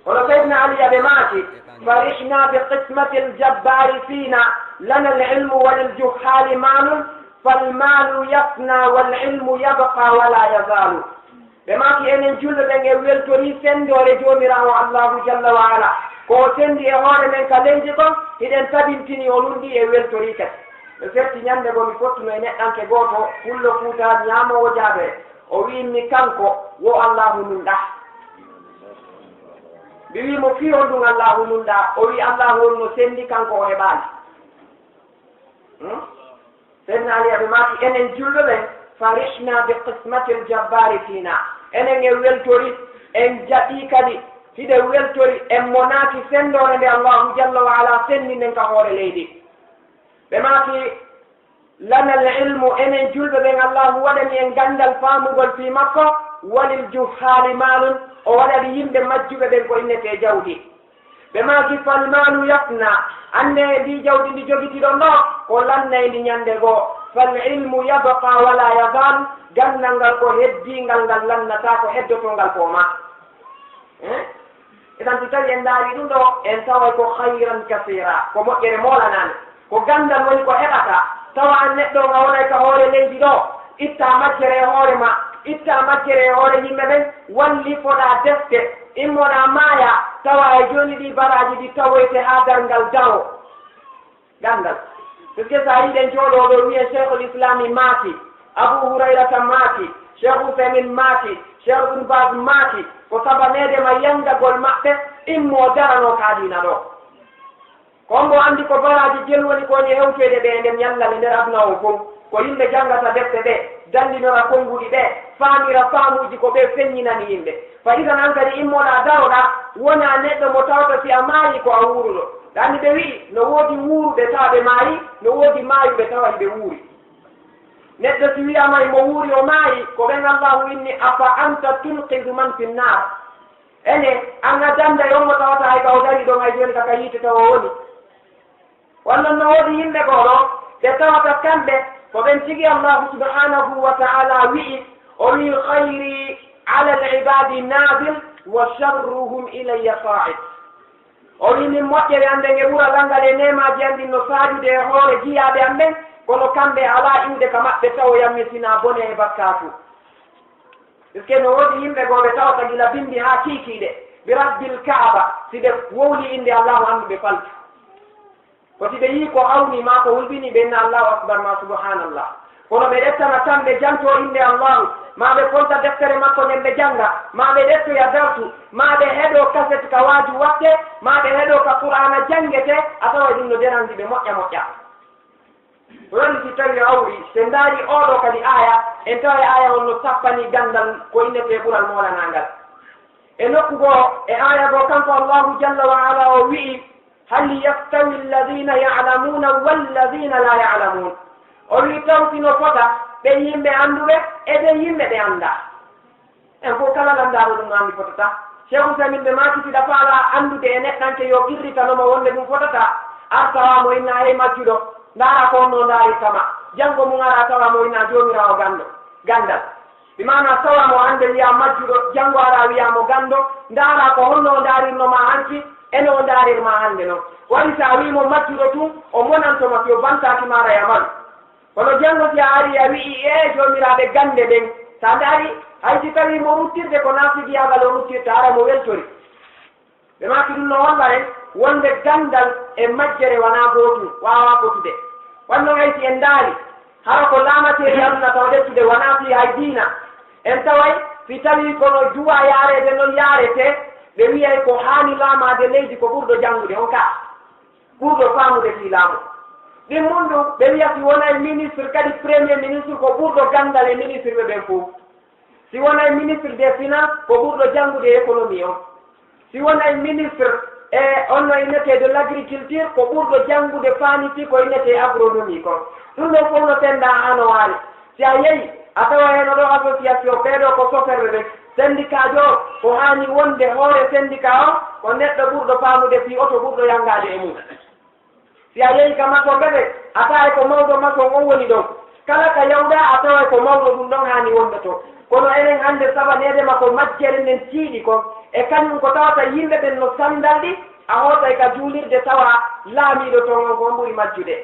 hono saydna aliya ɓe maati farihna bi qismati ljabbari fina lana lilmu waliljuhali malum falmalu yafna walilmu yabqa wala yazalu ɓe maaki enen julɓe ɓen e weltori sendore jomirawo Allahu jalla wa ala ko sendi e hoore men ka leydi kon hiɗen tabintini o lundi e weltori kadi ɓe ferti ñande go mi fottuno e neɗɗanke gooto fullo fuuta ñamowo jaabere o winmi kanko wo Allahu nunɗa mi wimo fi on ɗum Allahu nunɗa o wi Allahu on no sendi kanko o heɓaali seydna Ali ɓe maaki enen julɓe ɓen farihna bi qismati ljabbari fina enen e weltori en jaɓi kadi hiɗe weltori en monaki sendore nde Allahu jalla wa ala sendi nden ka hoore leydi ɓe maaki lana lilmu enen julɓe ɓen Allahu waɗani en gandal faamugol fi makko walil juhali malum o waɗani yimɓe majjuɓe ɓen ko innete jawdi ɓe maaki fal malu yafna ande ndi jawdi ndi jogitiɗon ɗo ko lannayndi ñande goo fal ilmu yabqa wala yazal gandal ngal ko heddingal ngal lannata ko heddotongal ko ma etan si tawi en ndaari ɗum ɗo en taway ko hayran kasira ko moƴƴere molanani ko gandal woni ko heɓata tawa an neɗɗo nga wonay ka hoore leydi ɗo itta majjere e hoore ma itta majjere e hoore yimɓe ɓen walli foɗa defte immoɗa maaya tawa e joni ɗi baraji ɗi tawoyte ha darngal dawo gandal puisque sa yiɗen jooɗoɗo wiye cheikh ul islami maati abou hurayrata maati cheikh Uthaymin maati cheikh Ibn Baz maati ko sabanedema yangagol maɓɓe immo darano kaadina ɗo kon bo andi ko baraji jel woni koni hewtede ɓe nden yallale nder aduna o fof ko yimɓe jangata defte ɓe dandinora konnguɗi ɓe faamira faamuji ko ɓe feññinani yimɓe fa idan an kadi immoɗa daroɗa wona neɗɗo mo tawta si a maayi ko a wuuruɗo ɗanni ɓe wi'i no woodi wuuruɓe tawa ɓe maayi no woodi maayuɓe tawa ɓe wuuri neɗɗo si wiyama mo wuuri o maayi ko ɓen Allahu inni afa anta tunqidu man fi nnar ene an a danda e on mo tawata hay ka o dari ɗon hay joni kaka yiite tawa woni walla no woodi yimɓe goɗo ɓe tawata kamɓe ko ɓen tigi Allahu subhanahu wa ta'ala wi'i o wi khayri ala al-ibadi nabil wa sharruhum ilayya qa'id o wi min moƴƴere ande nge ɓura langal e nemaji andi no saajude e hoore jiyaɓe am ɓen kono kamɓe ala inde ka maɓɓe taw yammitina bone e bakkatu puisque no woodi yimɓe goɓe tawata gila bindi ha kiikiɗe bi rabbil kaaba si ɓe wowli inde Allahu andu ɓe faltu ko si ɓe yii ko hawni ma ko hulɓini ɓe inna Allahu akbar ma subhanallah kono ɓe ɗettana tan ɓe janto inde Allahu ma ɓe fonta deftere makko nden ɓe janga ma ɓe ɗettoya dartu ma ɓe heɗo kaset ka waaju watte ma ɓe heɗo ka qur'ana jangete a tawa ɗum no derandi ɓe moƴƴa moƴƴa woni si tawi awri se ndaari oɗo kadi aya en tawa aya on no sappani gandal ko innete ɓural molanangal e nokkugo e aya go kanko Allahu jalla wa ala o wi'i hal yastawi alladina ya'lamuna walladina la ya'lamun o wi tawtino fota ɓe yimɓe annduɓe e ɓe yimɓe ɓe annda en fof kala lanndaaɗo ɗum anndi fotata cheikh Uthaymin ɓe maakitiɗa faala anndude e neɗɗanke yo irritanoma wonde ɗum fotata artawamo inna hay majjuɗo ndara ko onno ndaari kama janngo mum ara tawamo inna joomirawo gandal mi mana tawamo hannde wiya majjuɗo janngo ara wiyamo gando ndara ko honno ndaarirnoma hanki ene o ndaarirma hannde noon waɗi sa wimo majjuɗo tun o monantoma yo bantaki mara yaman kono janngo si a ari a wi'i e joomiraɓe gande ɓen sa ndaari haysi tawi mo ruttirde ko nafigiyagal o ruttirta ara mo weltori ɓe maki ɗum no holla en wonde gandal e majjere wona gootum wawa fotude wanno haysi en ndaari hara ko laamateri aduna taw ɗettude wona fi hay diina en taway si tawi kono duwa yaarede noon yaarete ɓe wiyay ko haani laamade leydi ko ɓurɗo janngude on ka ɓurɗo faamude fi laamu ɗin mum ɗum ɓe wiya si wonay ministre kadi premier ministre ko ɓurɗo gandal e ministre ɓe ɓen fof si wonay ministre des finances ko ɓurɗo janngude économie on si wonay ministre e onno innete de l' agriculture ko ɓurɗo janngude faamiti ko innete agronomie kon ɗum ɗon fof no tenda hano waari si a yehi a tawa heno ɗo association ɓeeɗo ko soferɓe ɓe syndicat jo ko haani wonde hoore syndicat o ko neɗɗo ɓurɗo faamude fi oto ɓurɗo yangade e mum si a yehi ka maçon ɓe ɓe a taway ko mawɗo maçon on woni ɗon kala ka yawɗa a taway ko mawɗo ɗum ɗon haani wonde to kono enen hannde sabanedema ko majjere nden tiiɗi kon e kañum ko tawata yimɓe ɓen no sandalɗi a hootay ka juulirde tawa laamiɗo ton on ko ɓuri majjude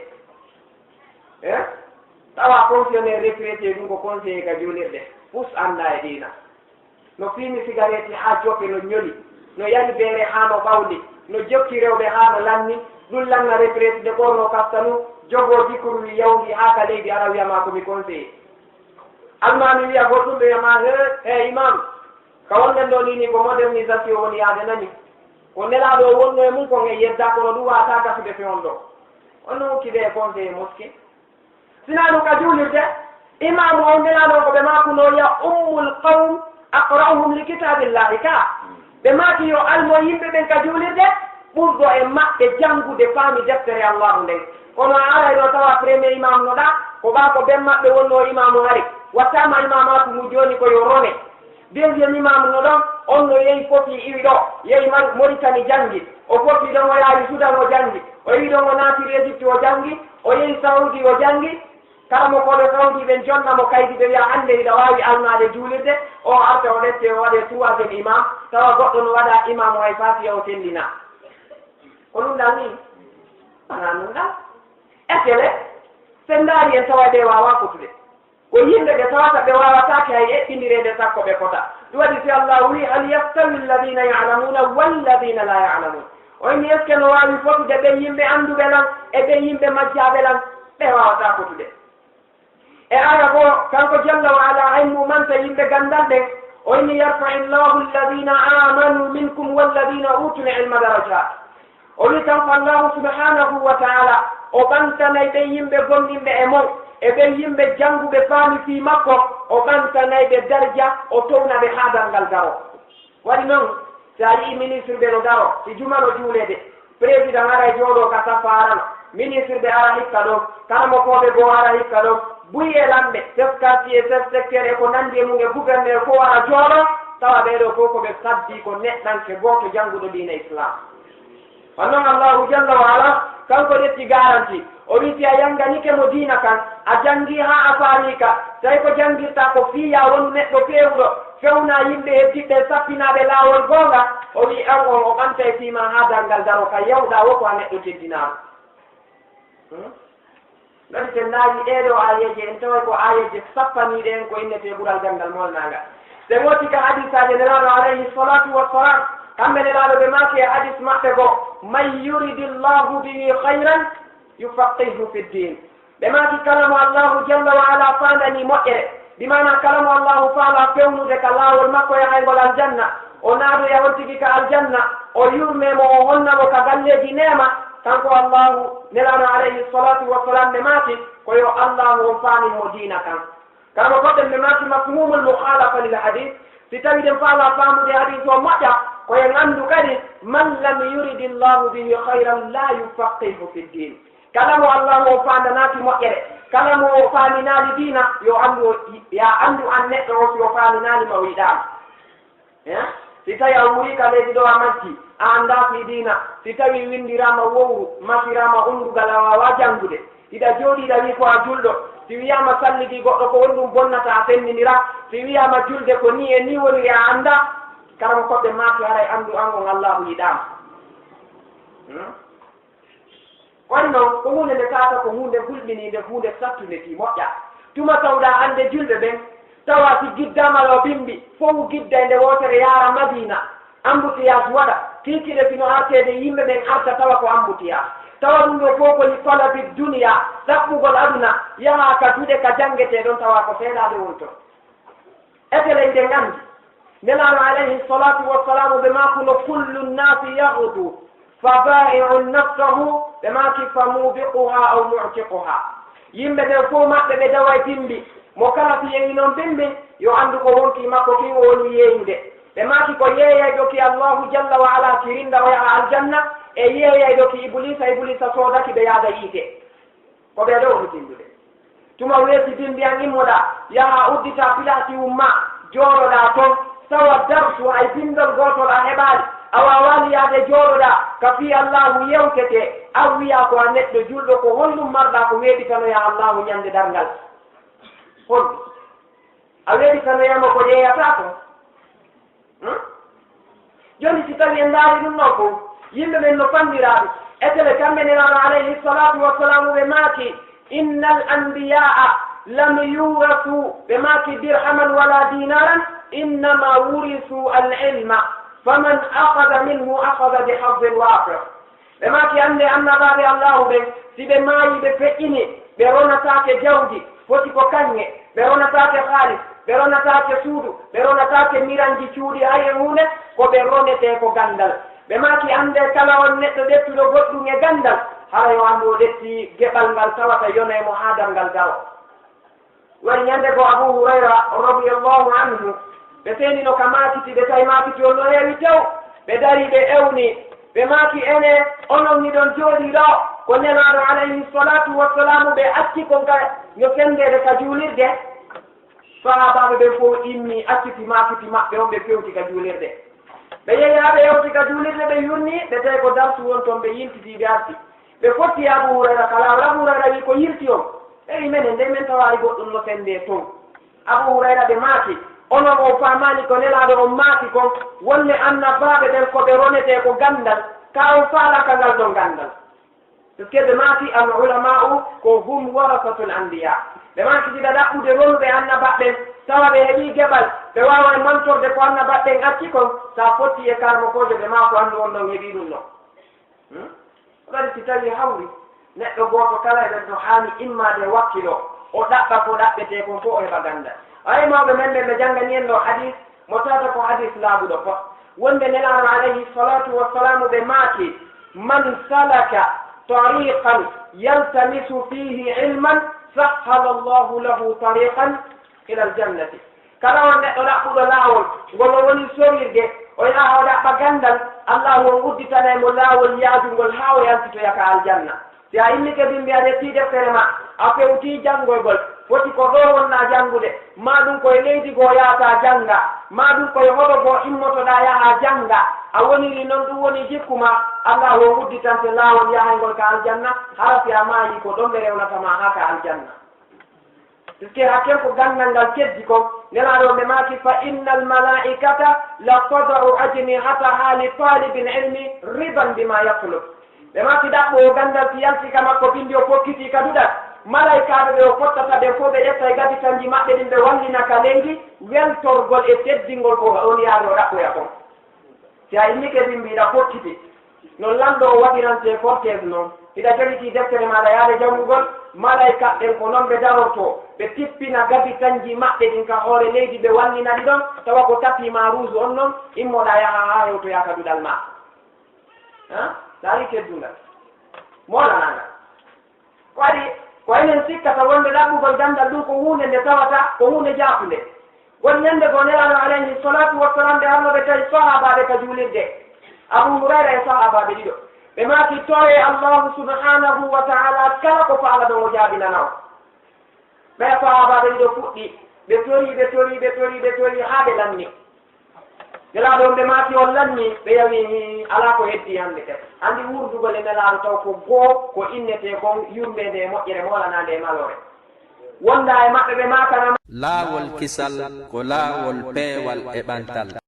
e tawa fonctionnaire retraité ɗum ko conseiller ka juulirde pus annda e ɗina no fiimi cigarette ha joppe no ñoli no yali beere ha no ɓawli no jokki rewɓe ha no lanni ɗum lanna retraité de ɓorno kastanu jogo dikuru wi yawdi ha ka leydi ara wiyama komi conseiller almami wiya goɗɗum ɓe wiyama he imam ka wonɗen ɗo nini ko modernisation woni yaade nani ko nelaɗo wonno e mum kon e yedda kono ɗum wata gasude fewn ɗo onno hokkiɓe e conseiller mosqué sina ɗum ka juulirde imamu o nelaɗo ko ɓe makunoya ummul qawm aqra'uhum li kitabillahi ka ɓe maki yo almo yimɓe ɓen ka juulirde ɓurɗo e maɓɓe janngude faami deftere allahu nden kono a aray ɗo tawa premier imam no ɗa ko ɓa ko ɓen maɓɓe wonno imamu hari wattama imamatu mu joni koyo rone deuxiéme imam no ɗon on no yehi foti iwi ɗo yehi Mauritanie janggi o foti ɗon o yaawi Sudan o janggi o wi ɗon o naatiri Égypte o janggi o yehi Saudi o janggi karamo koɗo Saudi ɓen jonnamo kaydi ɓe wiya hannde hiɗa wawi alnade juulirde o arta o ɗette o waɗe troisiéme imam tawa goɗɗo no waɗa imamu hay fatiya o tellina ko ɗum ɗan ni ana ɗum ɗan etele sen ndaari en tawa ɓe wawa fotude ko yimɓe ɓe tawata ɓe wawatake hay eɓɓindirede sakko ɓe kota ɗum waɗi si allah wi hal yastawi alladina yalamuna walladina la yalamun o inni est ce que no wawi fotude ɓe yimɓe anduɓe lan e ɓe yimɓe majjaɓe lan ɓe wawata fotude e aya goo kanko jalla wa ala hay mumanta yimɓe gandal ɓen o inni yarfai llahu alladina amanu minkum walladina utul ilma darajat o wi kanko allahu subhanahu wa taala o ɓantanay ɓe yimɓe gonɗinɓe e mon e ɓe yimɓe jannguɓe faami fii makko o ɓantanayɓe darja o townaɓe haadal ngal daro waɗi noon so a yii ministre ɓe no daro si juma no juulede président ara e jooɗo ka sappo arano ministre ɓe ara hikka ɗon karamokoɓe goo ara hikka ɗon buye lamɓe chef quartier chef secteur e ko nandi e mum e gouverneur fof ara jooɗo tawa ɓeɗo fof koɓe saddi ko neɗɗanke gooto jannguɗo diina islam wannoon allahu jalla wa ala kanko ɗetti garanti o wi si a yanganike mo diina kan a jangi ha a faami ka tawi ko jangirta ko fiya wonu neɗɗo pewɗo fewna yimɓe heddiɓe sappinaɓe laawol goonga o wi an on o ɓanta e fiima ha darngal daro ka yawɗa wo ko a neɗɗo teddinaɗo gadi sen naawi ɗeɗo ayeje en tawa ko ayeje sappaniɗe en ko innete ɓural gandal molnaga se woti ka hadisaje nelaɗo alayhi salatu wassalam kamɓe nelaɗo ɓe maaki e hadis maɓɓe go man yuridi llahu bihi hayran yufaqihu fi ddin ɓe maaki kala mo allahu jalla wa ala fandani moƴƴere mbimana kala mo allahu faala fewnude ka laawol makko e haygol aljanna o naado yahon tigi ka aljanna o yurmemo o honnamo ka galleji nema kanko allahu nelaɗo alayhi salatu wassalam ɓe maaki koyo allahu on faaminmo diina kan kamo goɗɗen ɓe maaki mafhumul mukhalafa lil hadis si tawi ɗen faala faamude hadis o moƴƴa koyen anndu kadi man lam yuridi llahu bihi hayran la yufaqihu fi ddin kala mo allahu o faandanaki moƴƴere kala mo o faaminaali diina yo anndu ya anndu an neɗɗo o si o faaminaali ma wiɗaama si tawi a wuri ka leydi ɗo a majji a annda fi diina si tawi windirama wowru masirama undugal a wawa janngude ida jooɗiɗa wi ko a julɗo si wiyama salliki goɗɗo ko woni ɗum bonnata a fennidira si wiyama julde ko ni e ni woniri a annda karama koɓɓe maaki haray anndu angon allahu yiɗama woni noon ko hunde nde tata ko hunde hulɓininde hunde sattude ti moƴƴa tuma tawɗa hande julɓe ɓen tawa si giddamal o bimbi fof gidda e nde wotere yaara madina embouteillage waɗa kikiɗe sino artede yimɓe ɓen arta tawa ko embouteillage tawa ɗum ɗo fof koni falabi duniya ɗaɓɓugol aduna yaha ka duɗe ka janggete ɗon tawa ko feeɗade won ton etele nde gandi nelaano alayhi salatu wassalamu ɓe makuno kullu nnasi yahudu fa bai'u nafsahu ɓe maki fa mubiquha aw mu'tiquha yimɓe ɓen fof maɓɓe ɓe dawa bimbi mo kala si yeeyi noon bimbi yo anndu ko wonki makko kin o woni yeeyude ɓe maki ko yeeyayɗo ki allahu jalla wa ala kirinda o yaha aljanna e yeeyayɗo ki iblisa soodaki ɓe yaada yiite ko ɓeeɗo woni bindude tuma weesi bimbi an immoɗa yaha uddita pilati umma jooɗoɗa toon tawa darsu hay bindol gotol a heɓaali a wawali yaade jooɗoɗa ka fi allahu yewtete a wiya ko a neɗɗo julɗo ko honɗum marɗa ko weeɓitanoya allahu ñande darngal honɗum a weeɓitanoyamo ko ƴeeyata ko joni si tawi en ndaari ɗum ɗo ko yimɓe men no fanndiraaɓe etele kamɓe nelaano alayhi salatu wassalamu ɓe maaki inna al anbiya'a lam yurasu ɓe maaki dirhaman wala dinaran innama wurisu al ilma faman akada minhu akada bi hazzin wafir ɓe maaki annde annabaaɓe allahu ɓen si ɓe maayi ɓe feƴƴini ɓe ronataake jawdi foti ko kaŋŋe ɓe ronataake haalis ɓe ronataake suudu ɓe ronataake miranji cuuɗi hay e hunde ko ɓe ronete ko gandal ɓe maaki annde kala on neɗɗo ɗettuɗo goɗɗum e gandal hara yo anndu o ɗetti geɓal ngal tawata yonemo haadal ngal daro wari ñande ko abou hurayra radiallahu anhu ɓe seenino ka maakiti ɓe tawi maakiti on no heewi tew ɓe dari ɓe ewni ɓe maaki ene onon ni ɗon jooɗi ɗo ko nelaaɗo alayhi salatu wassalamu ɓe acci ko yo sendede ka juulirde sahabaɓe ɓe fof immi acciti maakiti maɓɓe on ɓe fewti ka juulirde ɓe yeeyaɓe yewti ka juulirde ɓe yurni ɓe tawi ko darsu won toon ɓe yiltiti ɓe arti ɓe fotti abou hurayra kala abou hurayra wi ko yirti on ɓe wi menen nde min tawari goɗɗum no sende toon abou hurayra ɓe maaki onon o famani ko nelaaɗo on maaki kon wonne annabaɓe ɓen ko ɓe ronete ko gandal ka on faalaka ngal ɗon gandal parce que ɓe maaki al ulama'u ko hum warasatul anbiya ɓe maaki siɗa ɗaɓɓude ronɓe annabaɓɓen tawa ɓe heeɓi geɓal ɓe wawa e mantorde ko annabaɓɓen acci kon sa fotti e karmokoje ɓe maako anndu on ɗon heeɓi ɗum ɗon waɗi si tawi hawri neɗɗo gooto kala e ɓen to haani immade wakkilo o ɗaɓɓa ko ɗaɓɓete kon fof o heɓa gandal ay mawɓe men ɓen ɓe janngani en ɗo hadis mo tata ko hadis laaɓuɗo fof wonde nelaano alayhi salatu wassalamu ɓe maaki man salaka tariqan yaltamisu fihi ilman sahhala allahu lahu tariqan ila aljannati kala on neɗɗo ɗaɓɓuɗo laawol ngol o woni sorirde o yaha o ɗaɓɓa gandal allahu on udditanaymo laawol yaadungol haa o yaltitoya ka aljanna si a immike bimbi a ƴetti deftere ma a fewti janngolgol foti ko ɗo wonna janngude ma ɗum koye leydi goo yahata jannga ma ɗum koye hoɗo goo immotoɗa yaha jannga a woniri noon ɗum woni jikkuma allah o udditante laawol yahayngol ka aljanna hara si a maayi ko ɗon ɓe rewnatama ha ka aljanna puisque hakken ko gandal ngal keddi kon nelaɗo ɓe maaki fa inna almalaikata la tadau ajnihataha li talibin ilmi riban bima yatlub ɓe maaki ɗaɓɓo o gandal si yalti ka makko bindi o fokkiti ka duɗat malaikaɓe ɓe o fottata ɓe fof ɓe ƴetta e gadi kanji maɓɓe ɗin ɓe wallina ka leydi weltorgol e teddingol ko on yaade o ɗaɓɓoya kon si a immike bimbi iɗa fokkiti non lamɗo o waɗirante cortège noon hiɗa jogiti deftere maɗa yaade janngugol malaika ɓen ko noon ɓe darorto ɓe tippina gadi kanji maɓɓe ɗin ka hoore leydi ɓe wallina ɗi ɗon tawa ko tapima rouge on noon immoɗa yaha ha hewtoya ka duɗal ma saari keddungal molananga ko waɗi ko enen sikkata wonde ɗaɓɓugol gandal ɗum ko hunde nde tawata ko hunde jaafunde won ñande goo nelaɗo alayhi salatu wassalam ɓe harnoɓe tawi sahabaɓe ka juulirde abou hurayra e sahabaɓe ɗiɗo ɓe maaki toye allahu subhanahu wa taala kala ko faala ɗon o jaabinanaw ɓe sahabaɓe ɗiɗo fuɗɗi ɓe tori haa ɓe lanni nelaɗo ɓe maati on lanni ɓe yawi ala ko heddi hande te andi wurdugol e nelaɗo taw ko goo ko innete kon yurmede e moƴƴere molanade e malore wonda e maɓɓe ɓe makanama laawol kisal ko laawol peewal e ɓantal